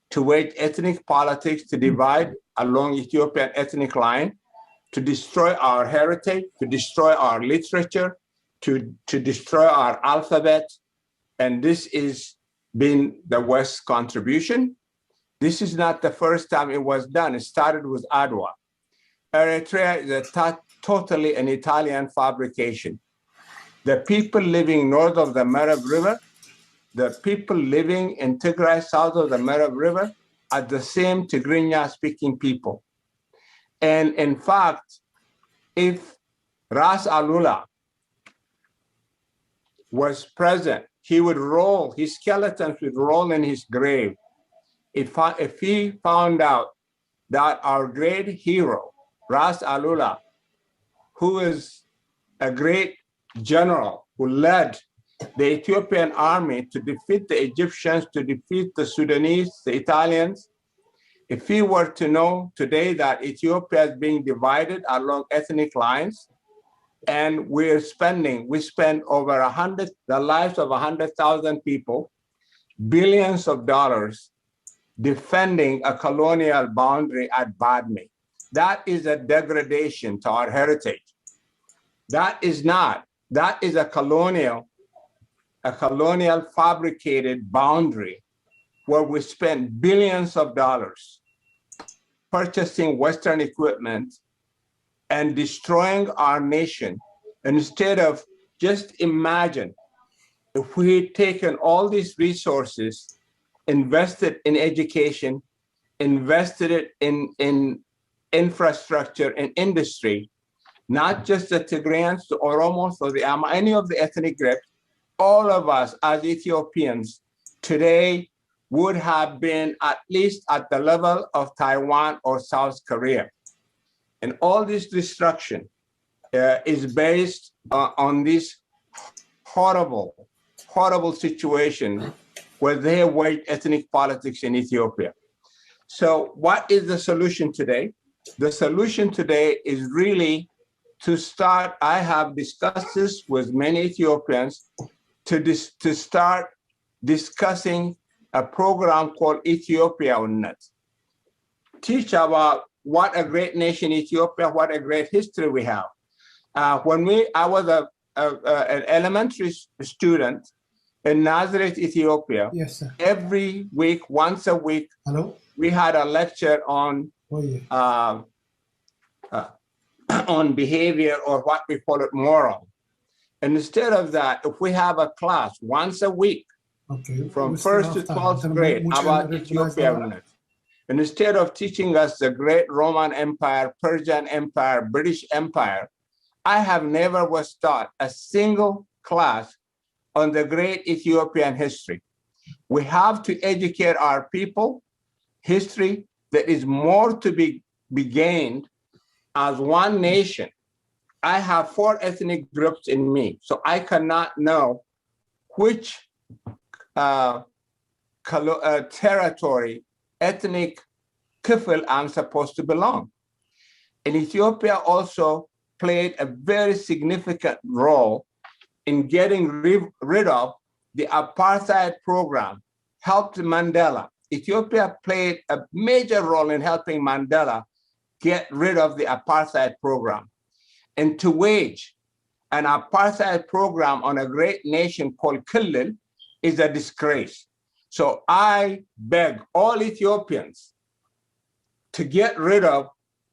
to wage ethnic politics, to divide along Ethiopian ethnic line, to destroy our heritage, to destroy our literature, to destroy our alphabet. And this is been the West's contribution. This is not the first time it was done. It started with Adwa. Eritrea is totally an Italian fabrication. The people living north of the Merab River, the people living in Tigray south of the Merab River are the same Tigrinya-speaking people. And in fact, if Ras Alula was present, he would roll, his skeletons would roll in his grave if he found out that our great hero, Ras Alula, who is a great general who led the Ethiopian army to defeat the Egyptians, to defeat the Sudanese, the Italians, if he were to know today that Ethiopia is being divided along ethnic lines, and we spend over the lives of 100,000 people, billions of dollars defending a colonial boundary at Badme. That is a degradation to our heritage. That is a colonial fabricated boundary where we spend billions of dollars purchasing Western equipment and destroying our nation. Instead of, just imagine if we had taken all these resources, invested in education, invested it in infrastructure and industry, not just the Tigrayans, the Oromos, or the Ama, any of the ethnic groups, all of us as Ethiopians today would have been at least at the level of Taiwan or South Korea. And all this destruction is based on this horrible situation where they wage ethnic politics in Ethiopia. So what is the solution today? The solution today is really to start, I have discussed this with many Ethiopians, to start discussing a program called Ethiopia on Net. Teach about what a great nation Ethiopia, what a great history we have. When I was an elementary student in Nazareth, Ethiopia, yes, sir. Every week, once a week, we had a lecture on on behavior, or what we call it, moral. And instead of that, if we have a class once a week, from 1st to 12th grade about Ethiopia, and instead of teaching us the great Roman Empire, Persian Empire, British Empire, I have never was taught a single class on the great Ethiopian history. We have to educate our people history that is more to be gained as one nation. I have 4 ethnic groups in me, so I cannot know which territory, ethnic kifil I'm supposed to belong. And Ethiopia also played a very significant role in getting rid of the apartheid program, helped Mandela. Ethiopia played a major role in helping Mandela get rid of the apartheid program. And to wage an apartheid program on a great nation called Kilil is a disgrace. So I beg all Ethiopians to get rid of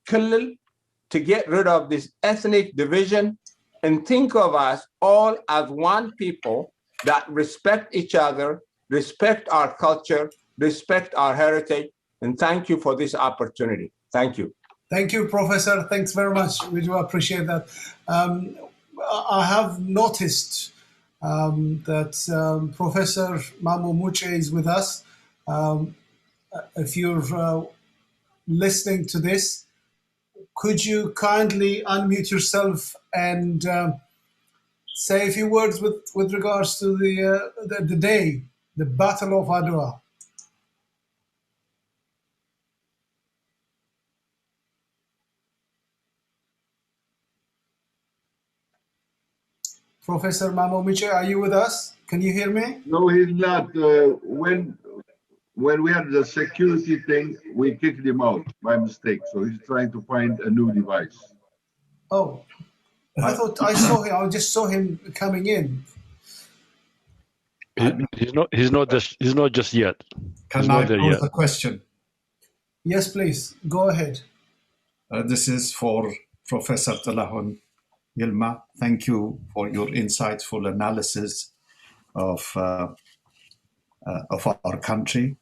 Kilil, to get rid of this ethnic division, and think of us all as one people that respect each other, respect our culture, respect our heritage. And thank you for this opportunity. Thank you. Thank you, Professor. Thanks very much. We do appreciate that. I have noticed that Professor Mamo Muche is with us. If you're listening to this, could you kindly unmute yourself and say a few words with regards to the day, the Battle of Adwa? Professor Mamo Muche, are you with us? Can you hear me? No, he's not. When we had the security thing, we kicked him out by mistake. So he's trying to find a new device. Oh, I thought I saw him. I just saw him coming in. He's not just yet. Can I pose a question? Yes, please. Go ahead. This is for Professor Talahun Yilma. Thank you for your insightful analysis of our country.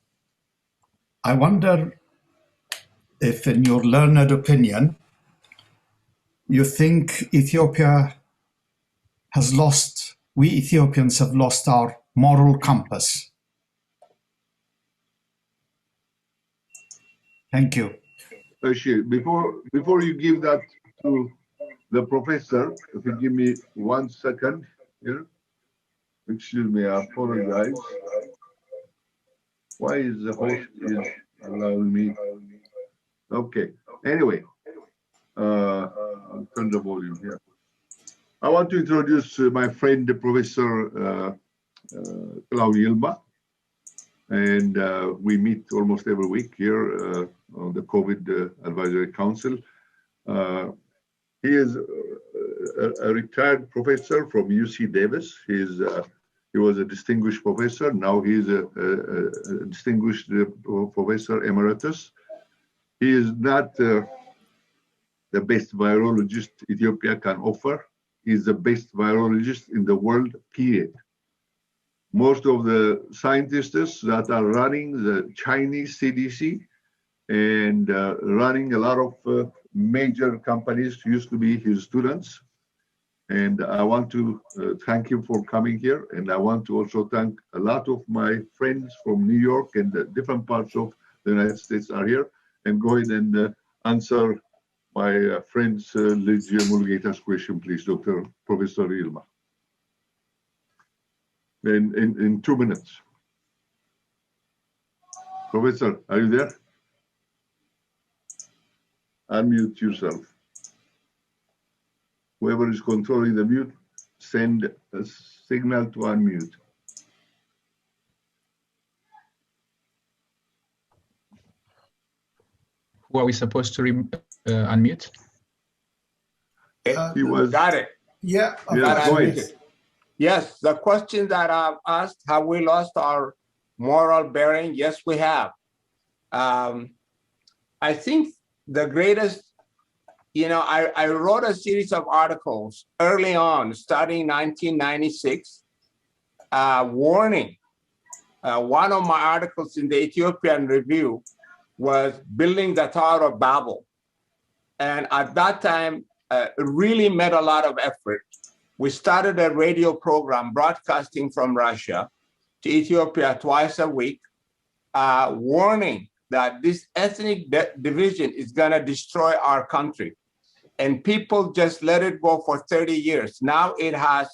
I wonder if, in your learned opinion, you think Ethiopia has lost we Ethiopians have lost our moral compass. Thank you. Before you give that to the professor, if you give me 1 second here. Excuse me, I apologize. Why is the host is allowing me? Okay. Anyway, I'll turn the volume here. I want to introduce my friend, the Professor Yilma, and we meet almost every week here on the COVID Advisory Council. He is a retired professor from UC Davis. He was a distinguished professor. Now he is a distinguished professor emeritus. He is not the best virologist Ethiopia can offer. He is the best virologist in the world, period. Most of the scientists that are running the Chinese CDC and running a lot of major companies used to be his students. And I want to thank him for coming here. And I want to also thank a lot of my friends from New York and the different parts of the United States are here. And go ahead and answer my friend's Lij Mulugeta's question, please, Professor Yilma. In 2 minutes. Professor, are you there? Unmute yourself. Whoever is controlling the mute, send a signal to unmute. Who are we supposed to unmute? He was. Got it. Yeah. Yes, the question that I've asked, have we lost our moral bearing? Yes, we have. I think the greatest, I wrote a series of articles early on, starting 1996, warning. One of my articles in the Ethiopian Review was building the Tower of Babel. And at that time, it really made a lot of effort. We started a radio program broadcasting from Russia to Ethiopia twice a week, warning that this ethnic division is going to destroy our country. And people just let it go for 30 years. Now it has,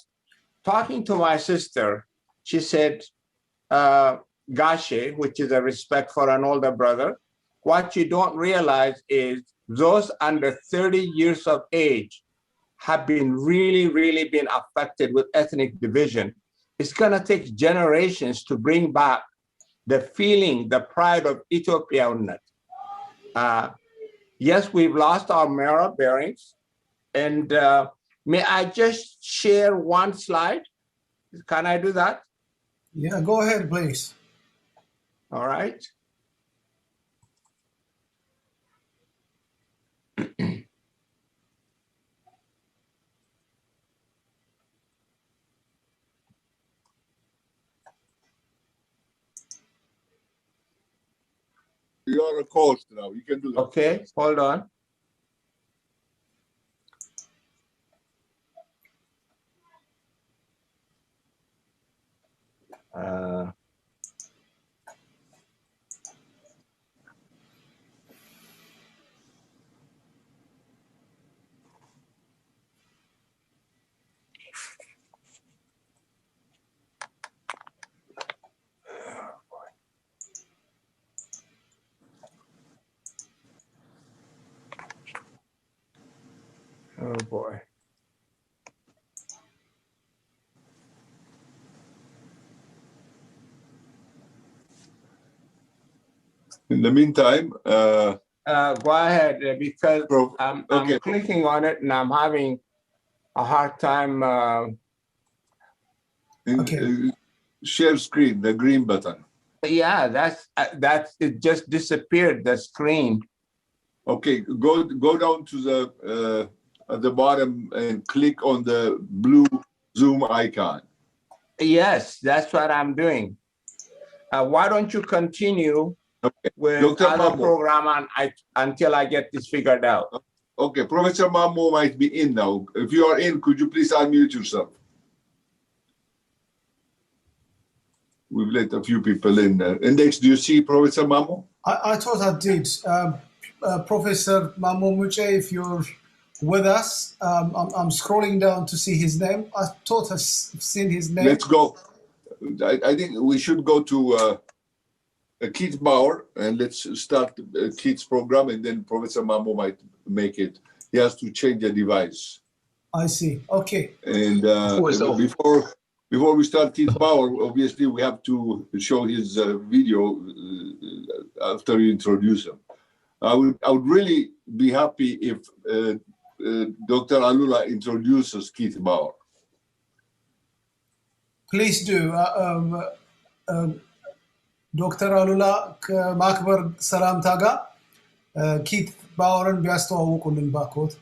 talking to my sister, she said, Gashe, which is a respect for an older brother, what you don't realize is those under 30 years of age have been really been affected with ethnic division. It's going to take generations to bring back the feeling, the pride of Ethiopianness. Yes, we've lost our moral bearings. And may I just share one slide? Can I do that? Yeah, go ahead, please. All right. You are a host now. You can do that. Okay, hold on. Oh boy. In the meantime, go ahead, because I'm clicking on it and I'm having a hard time. Share screen, the green button. Yeah, that's it. Just disappeared, the screen. Okay, go down to the at the bottom and click on the blue Zoom icon. Yes, that's what I'm doing. Why don't you continue with Dr. other Mammo. program until I get this figured out? Okay, Professor Mammo might be in now. If you are in, could you please unmute yourself? we've let a few people in. Index, do you see Professor Mamo? I thought I did. Professor Mamo Muche, if you're with us, I'm scrolling down to see his name. I thought I've seen his name. Let's go. I think we should go to Keith Bauer, and let's start Keith's program, and then Professor Mamo might make it. He has to change the device. I see. Okay. And before we start Keith Bauer, obviously we have to show his video after you introduce him. I would really be happy if Dr. Alula introduces Keith Bauer. Please do. Dr. Alula ከማክበር ሰላምታ ጋር ኪት ባወርን ቢያስተዋውቁልን ባኮት።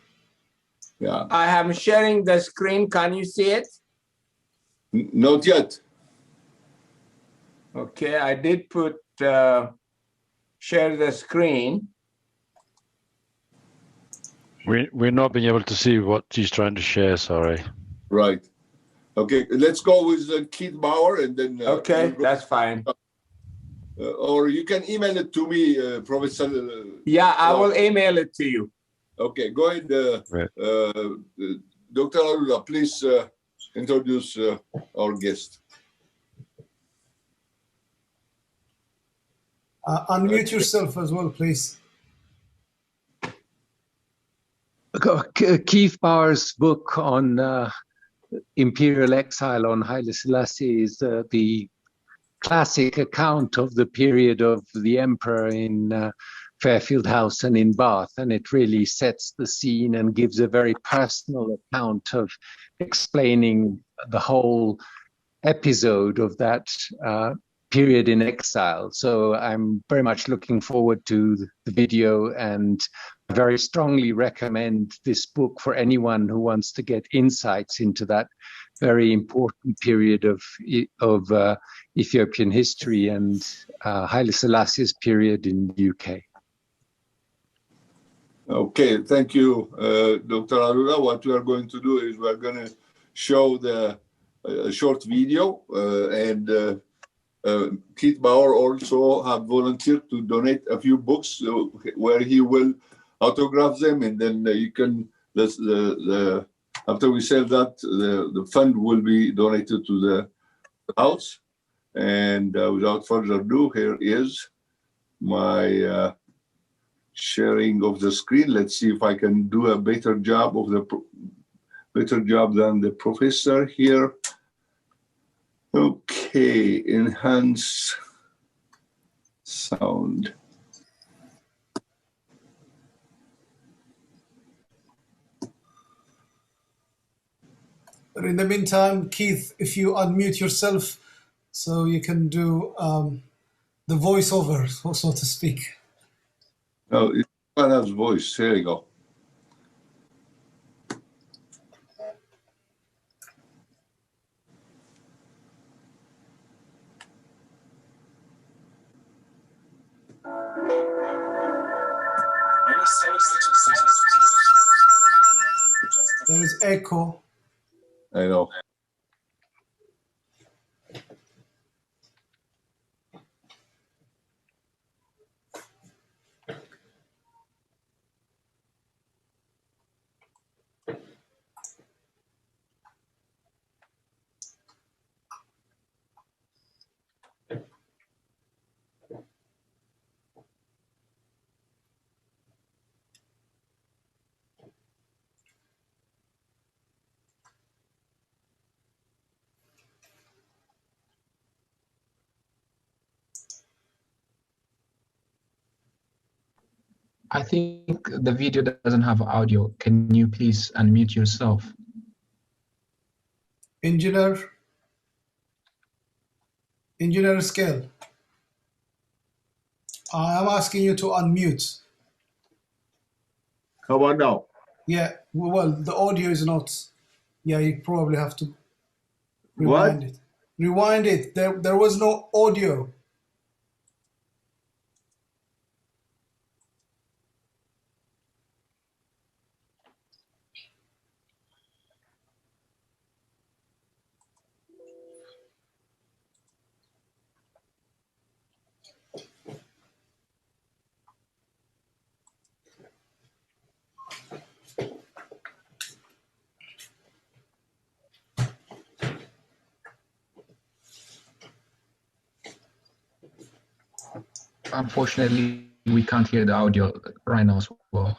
Yeah. I am sharing the screen. Can you see it? Not yet. Okay, I did put share the screen. We're not being able to see what he's trying to share, sorry. Right. Okay, let's go with Keith Bauer and then... okay, that's fine. Or you can email it to me, Professor... yeah, I will email it to you. Okay, go ahead. Dr. Alula, please introduce our guest. Unmute yourself as well, please. Keith Bauer's book on imperial exile on Haile Selassie is the classic account of the period of the emperor in Fairfield House and in Bath, and it really sets the scene and gives a very personal account of explaining the whole episode of that period in exile. So I'm very much looking forward to the video, and I very strongly recommend this book for anyone who wants to get insights into that very important period of Ethiopian history and Haile Selassie's period in the UK. Okay, thank you, Dr. Alula. What we are going to do is we are going to show the short video, and Keith Bauer also have volunteered to donate a few books where he will autograph them, and then you can, after we sell that, the fund will be donated to the house. And without further ado, here is my sharing of the screen. Let's see if I can do a better job than the professor here. Okay, enhance sound. But in the meantime, Keith, if you unmute yourself so you can do the voiceover, so to speak. Oh, it has voice. Here you go. There is echo. I know. I think the video doesn't have audio. Can you please unmute yourself? Engineer Scale. I am asking you to unmute. How about now? Yeah, well, the audio is not. Yeah, you probably have to rewind it. Rewind it. There was no audio. unfortunately, we can't hear the audio right now as well.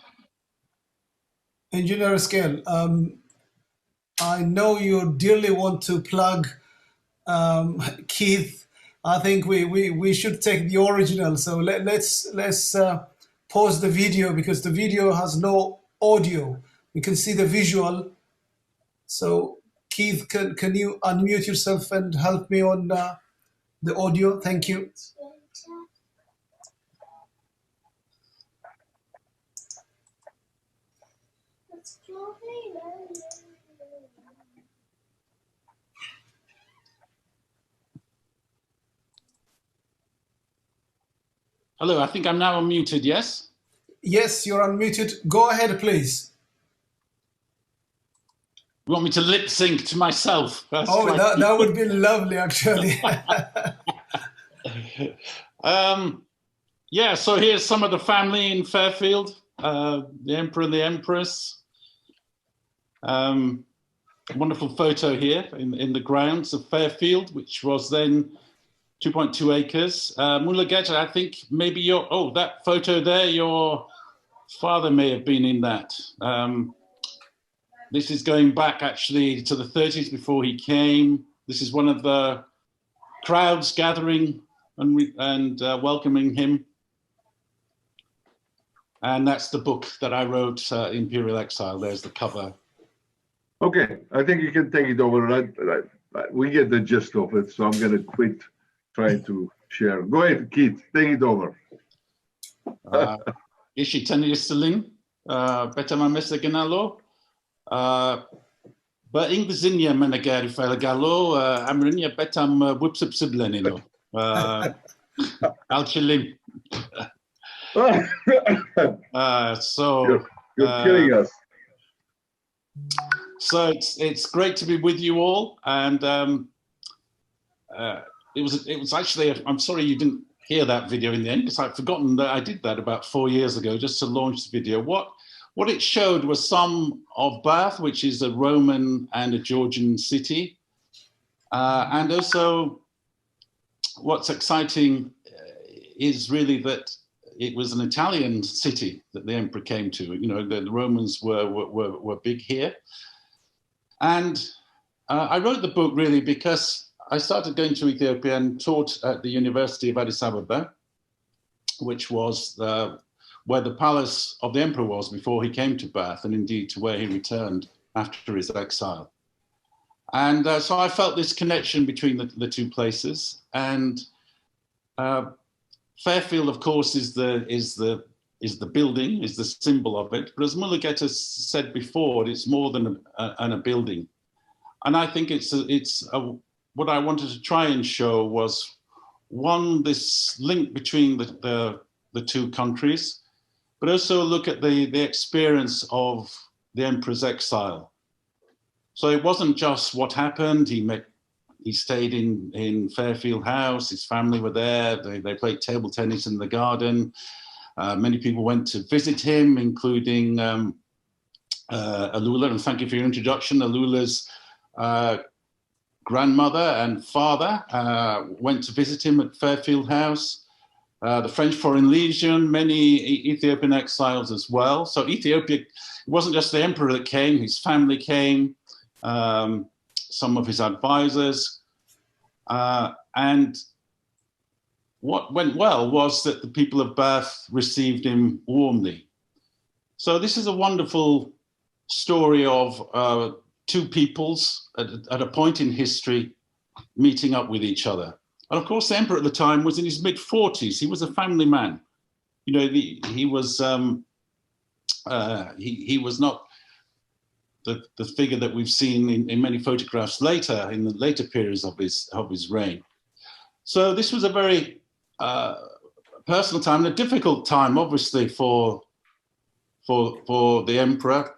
Engineer Scale, I know you dearly want to plug Keith. I think we should take the original. So let's pause the video because the video has no audio. We can see the visual. So Keith, can you unmute yourself and help me on the audio? Thank you. Hello, I think I'm now unmuted, yes? Yes, you're unmuted. Go ahead, please. You want me to lip sync to myself? That would be lovely, actually. Yeah, so here's some of the family in Fairfield, the Emperor and the Empress. Wonderful photo here in the grounds of Fairfield, which was then 2.2 acres. Mulugeta, I think maybe that photo there, your father may have been in that. This is going back actually to the 30s before he came. This is one of the crowds gathering and welcoming him. And that's the book that I wrote, Imperial Exile. There's the cover. Okay, I think you can take it over. We get the gist of it, so I'm going to quit trying to share. Go ahead, Keith, take it over. Ishi Tanisalin, Betama Mesaganalo, Ba Ingzinia Menagari Falagalo, Amrinia Betam Whipsip Siblenilo, Alchilim. So you're killing us. So it's great to be with you all, and it was actually I'm sorry you didn't hear that video in the end because I'd forgotten that I did that about 4 years ago just to launch the video. What it showed was some of Bath, which is a Roman and a Georgian city, and also what's exciting is really that it was an Italian city that the emperor came to. You know, the Romans were big here. And I wrote the book really because I started going to Ethiopia and taught at the University of Addis Ababa, which was where the palace of the emperor was before he came to Bath, and indeed to where he returned after his exile. And so I felt this connection between the two places. And Fairfield, of course, is the building, is the symbol of it. But as Mulugeta said before, it's more than a building. And I think what I wanted to try and show was, one, this link between the two countries, but also look at the experience of the emperor's exile. So it wasn't just what happened. He stayed in Fairfield House. His family were there. They played table tennis in the garden. Many people went to visit him, including Alula, and thank you for your introduction. Alula's grandmother and father went to visit him at Fairfield House. The French Foreign Legion, many Ethiopian exiles as well. So Ethiopia, it wasn't just the emperor that came, his family came, some of his advisors. And what went well was that the people of Bath received him warmly. So this is a wonderful story of two peoples at a point in history meeting up with each other. And of course, the emperor at the time was in his mid-40s. He was a family man. You know, he was not the figure that we've seen in many photographs later, in the later periods of his reign. So this was a very personal time, and a difficult time, obviously, for the emperor.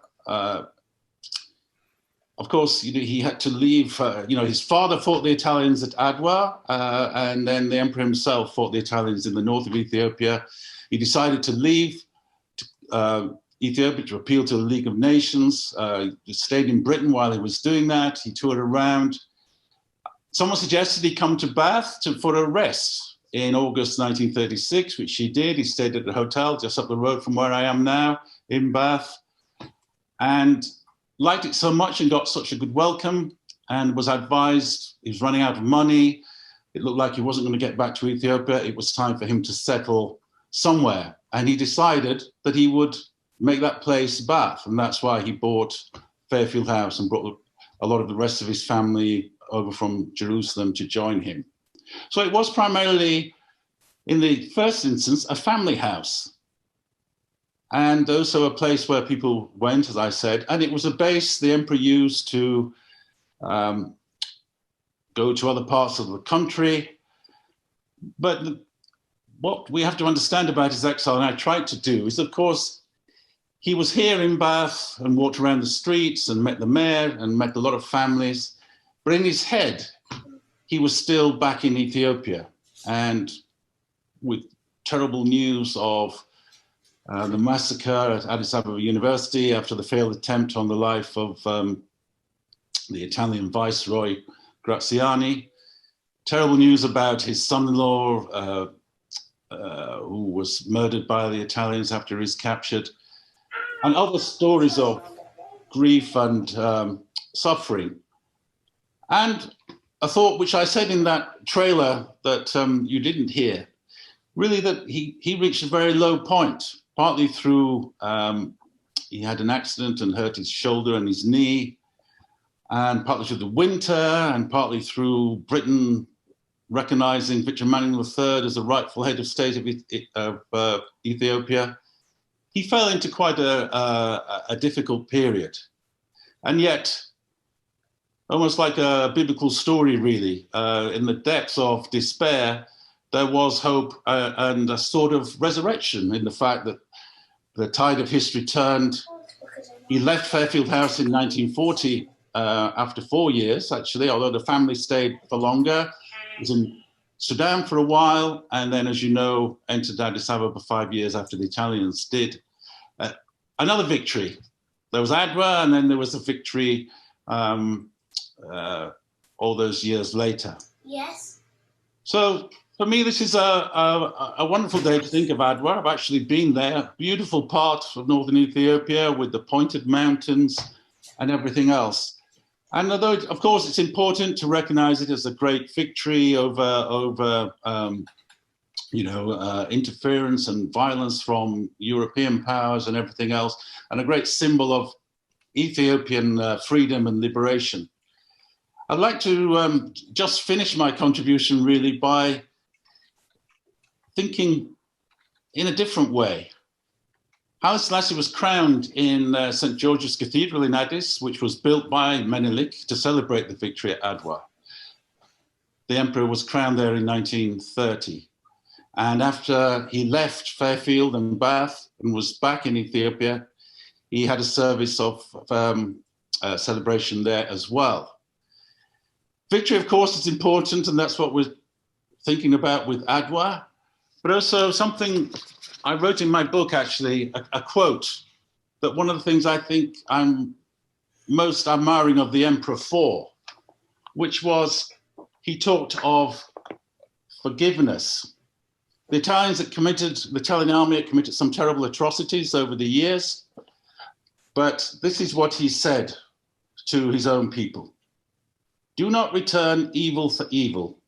Of course, he had to leave. His father fought the Italians at Adwa, and then the emperor himself fought the Italians in the north of Ethiopia. He decided to leave Ethiopia to appeal to the League of Nations. He stayed in Britain while he was doing that. He toured around. Someone suggested he come to Bath for a rest in August 1936, which he did. He stayed at a hotel just up the road from where I am now in Bath, and liked it so much and got such a good welcome, and was advised he was running out of money. It looked like he wasn't going to get back to Ethiopia. It was time for him to settle somewhere. And he decided that he would make that place Bath. And that's why he bought Fairfield House and brought a lot of the rest of his family over from Jerusalem to join him. So it was primarily, in the first instance, a family house. And also a place where people went, as I said. And it was a base the emperor used to go to other parts of the country. But what we have to understand about his exile, and I tried to do, is of course, he was here in Bath and walked around the streets and met the mayor and met a lot of families. But in his head, he was still back in Ethiopia, and with terrible news of the massacre at Addis Ababa University after the failed attempt on the life of the Italian Viceroy Graziani. Terrible news about his son-in-law who was murdered by the Italians after he's captured, and other stories of grief and suffering. And a thought which I said in that trailer that you didn't hear, really that he reached a very low point, partly through, he had an accident and hurt his shoulder and his knee, and partly through the winter, and partly through Britain recognizing Victor Emmanuel III as the rightful head of state of Ethiopia. He fell into quite a difficult period. And yet, almost like a biblical story, really, in the depths of despair, there was hope and a sort of resurrection in the fact that the tide of history turned. He left Fairfield House in 1940 after 4 years, actually, although the family stayed for longer. He was in Sudan for a while, and then, as you know, entered Addis Ababa 5 years after the Italians did. Another victory. There was Adwa, and then there was a victory all those years later. Yes. So for me, this is a wonderful day to think of Adwa. I've actually been there. Beautiful part of northern Ethiopia with the pointed mountains and everything else. And although, of course, it's important to recognize it as a great victory over interference and violence from European powers and everything else, and a great symbol of Ethiopian freedom and liberation. I'd like to just finish my contribution really by thinking in a different way. Haile Selassie was crowned in St. George's Cathedral in Addis, which was built by Menelik to celebrate the victory at Adwa. The emperor was crowned there in 1930. And after he left Fairfield and Bath and was back in Ethiopia, he had a service of celebration there as well. Victory, of course, is important, and that's what we're thinking about with Adwa, but also something I wrote in my book, actually, a quote that one of the things I think I'm most admiring of the emperor for, which was he talked of forgiveness. The Italian army had committed some terrible atrocities over the years, but this is what he said to his own people. Do not return evil for evil.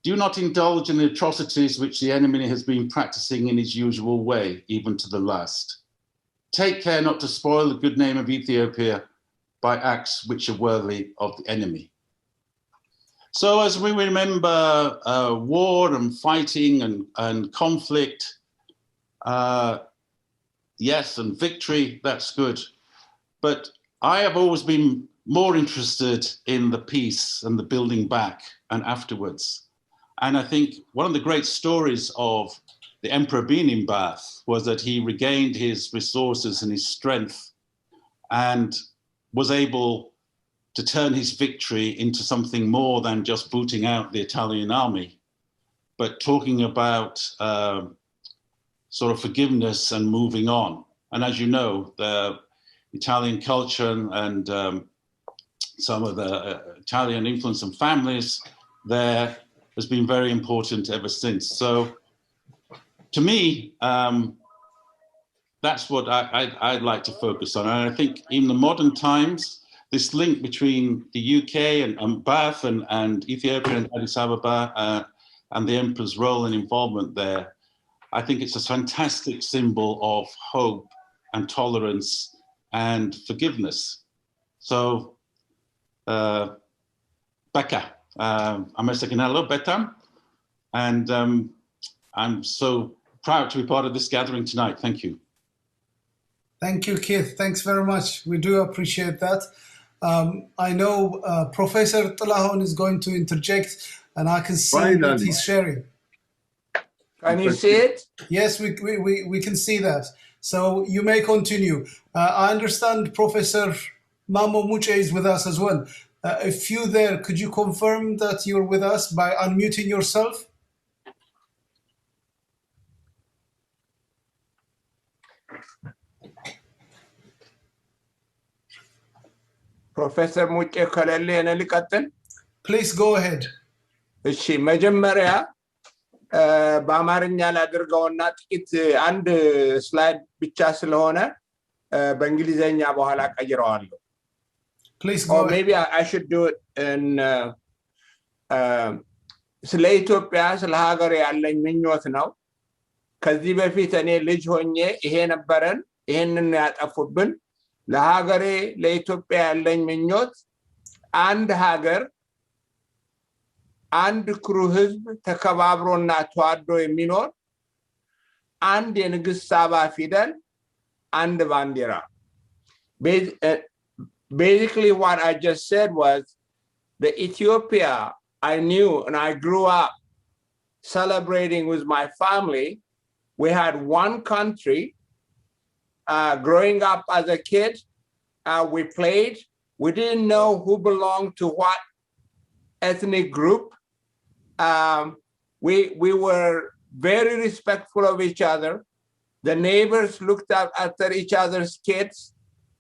Do not indulge in the atrocities which the enemy has been practicing in his usual way, even to the last. Take care not to spoil the good name of Ethiopia by acts which are worthy of the enemy. So as we remember war and fighting and conflict, yes, and victory, that's good. But I have always been more interested in the peace and the building back and afterwards. And I think one of the great stories of the emperor being in Bath was that he regained his resources and his strength and was able to turn his victory into something more than just booting out the Italian army, but talking about sort of forgiveness and moving on. And as you know, the Italian culture and some of the Italian influence and families there has been very important ever since. So to me, that's what I'd like to focus on. And I think in the modern times, this link between the UK and Bath and Ethiopia and Addis Ababa and the emperor's role and involvement there, I think it's a fantastic symbol of hope and tolerance and forgiveness. So, Becca, Amesakinalo, Betam, and I'm so proud to be part of this gathering tonight. Thank you. Thank you, Keith. Thanks very much. We do appreciate that. I know Professor Talahon is going to interject, and I can see that he's sharing. Can you see it? Yes, we can see that. So you may continue. I understand Professor Mamo Muche is with us as well. If you there, could you confirm that you're with us by unmuting yourself? ፕሮፌሰር ሙጬ ከሌለ እኔ ልቀጥል? Please go ahead. እሺ መጀመሪያ በአማርኛ ላድርገውና ጥቂት አንድ ስላይድ ብቻ ስለሆነ በእንግሊዘኛ በኋላ ቀይረዋለሁ። Please go ahead. Maybe I should do it in ስለ ኢትዮጵያ ስለ ሀገር ያለኝ ምኞት ነው። ከዚህ በፊት እኔ ልጅ ሆኜ ይሄ ነበረን ይሄንን ያጠፉብን ለሀገሬ ለኢትዮጵያ ያለኝ ምኞት አንድ ሀገር አንድ ኩሩ ህዝብ ተከባብሮና ተዋዶ የሚኖር አንድ የንግስት ሳባ ፊደል አንድ ባንዲራ. Basically what I just said was the Ethiopia I knew and I grew up celebrating with my family. We had one country. Growing up as a kid, we played. We didn't know who belonged to what ethnic group. We were very respectful of each other. The neighbors looked out after each other's kids.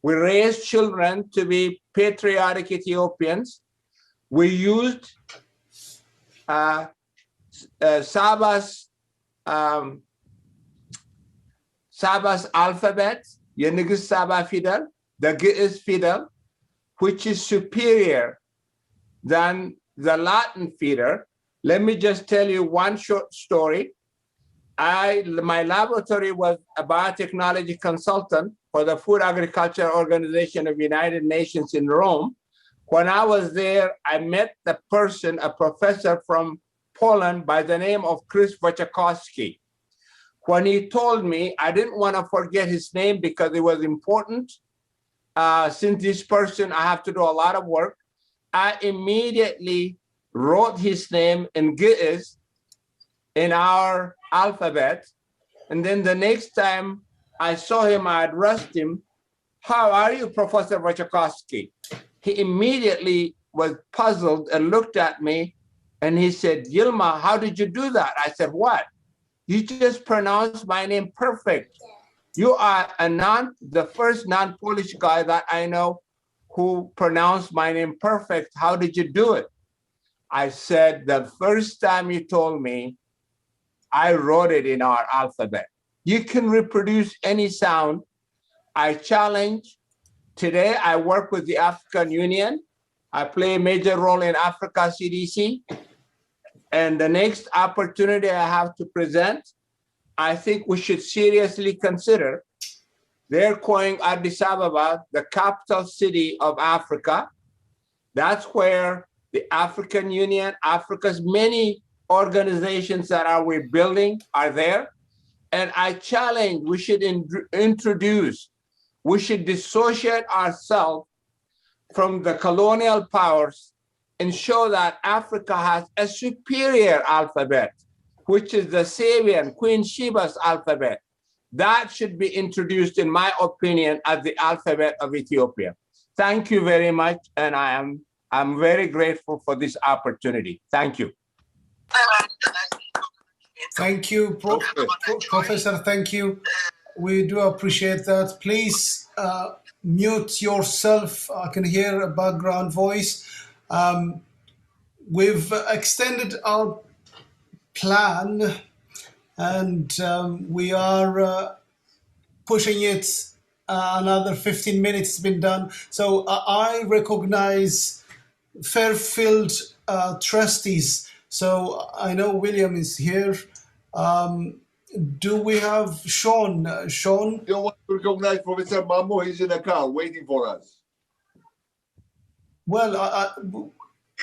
We raised children to be patriotic Ethiopians. We used Saba's alphabet, የንግስት ሳባ ፊደል, the Ge'ez fidel, which is superior than the Latin fidel. Let me just tell you one short story. My laboratory was a biotechnology consultant for the Food Agriculture Organization of United Nations in Rome. When I was there, I met the person, a professor from Poland by the name of Chris Wojciechowski. When he told me, I didn't want to forget his name because it was important. Since this person, I have to do a lot of work. I immediately wrote his name in Ge'ez in our alphabet. And then the next time I saw him, I addressed him, "How are you, Professor Wojciechowski?" He immediately was puzzled and looked at me and he said, "Yilma, how did you do that?" I said, "What? You just pronounced my name perfect. You are the first non-Polish guy that I know who pronounced my name perfect. How did you do it?" I said, "The first time you told me, I wrote it in our alphabet. You can reproduce any sound. I challenge. Today, I work with the African Union. I play a major role in Africa CDC. And the next opportunity I have to present, I think we should seriously consider they're calling Addis Ababa the capital city of Africa. That's where the African Union, Africa's many organizations that we're building are there. And I challenge, we should we should dissociate ourselves from the colonial powers and show that Africa has a superior alphabet, which is the Sabian, Queen Sheba's alphabet. That should be introduced, in my opinion, as the alphabet of Ethiopia. Thank you very much, and I'm very grateful for this opportunity. Thank you. Thank you, Professor. Thank you. We do appreciate that. Please mute yourself. I can hear a background voice. We've extended our plan, and we are pushing it. Another 15 minutes has been done. So I recognize Fairfield trustees. So I know William is here. Do we have Sean? Sean? You want to recognize Professor Mamo? He's in a car waiting for us. Well,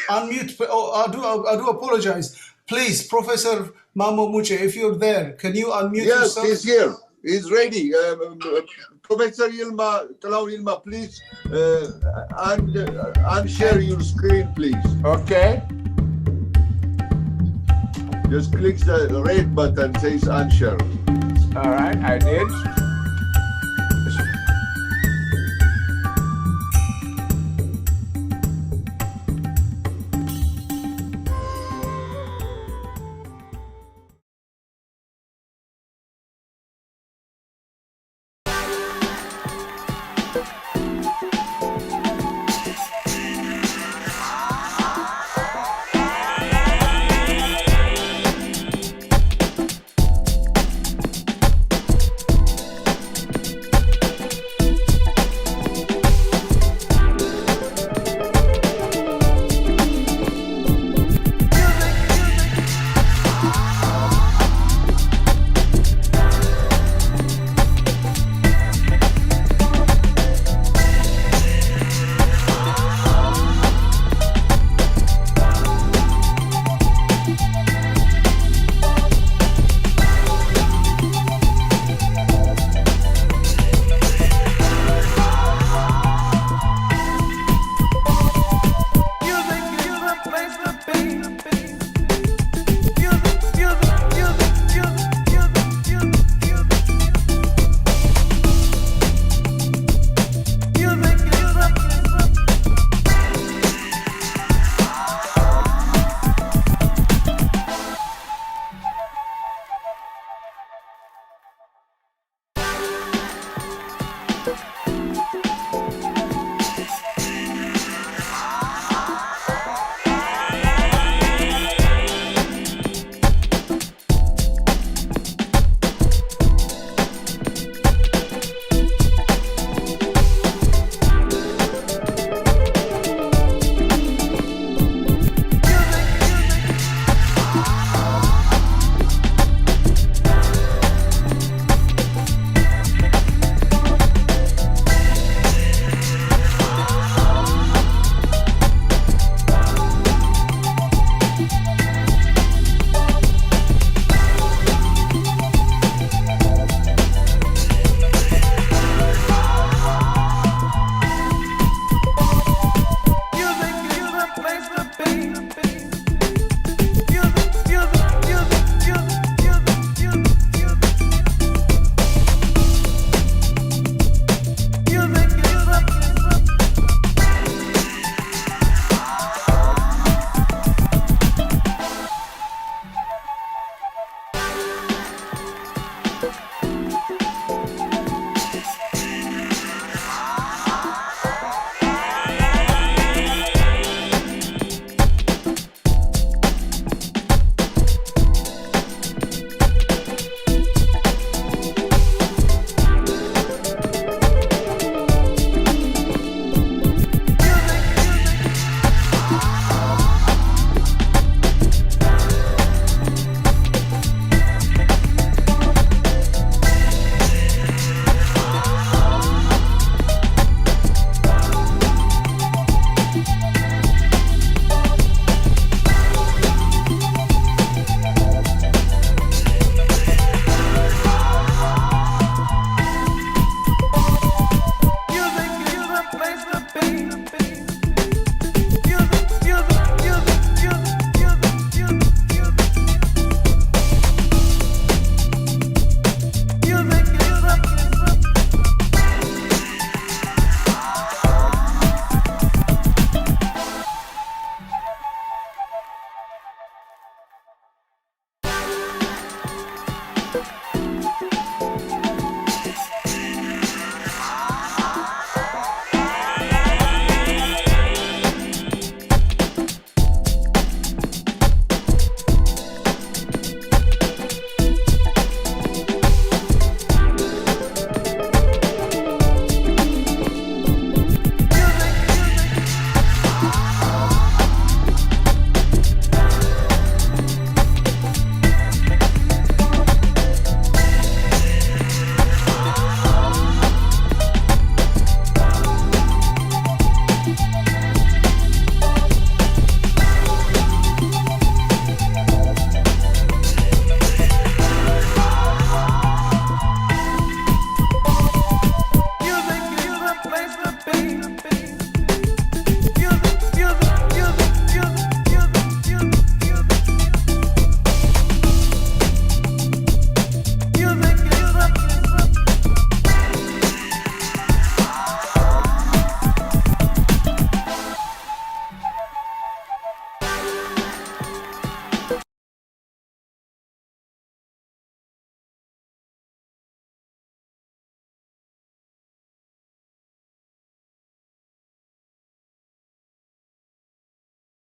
unmute. Oh, I do apologize. Please, Professor Mamo Muche, if you're there, can you unmute yourself? Yes, he's here. He's ready. Professor Yilma, Talaw Yilma, please unshare your screen, please. Okay. Just click the red button, says unshare. All right, I did.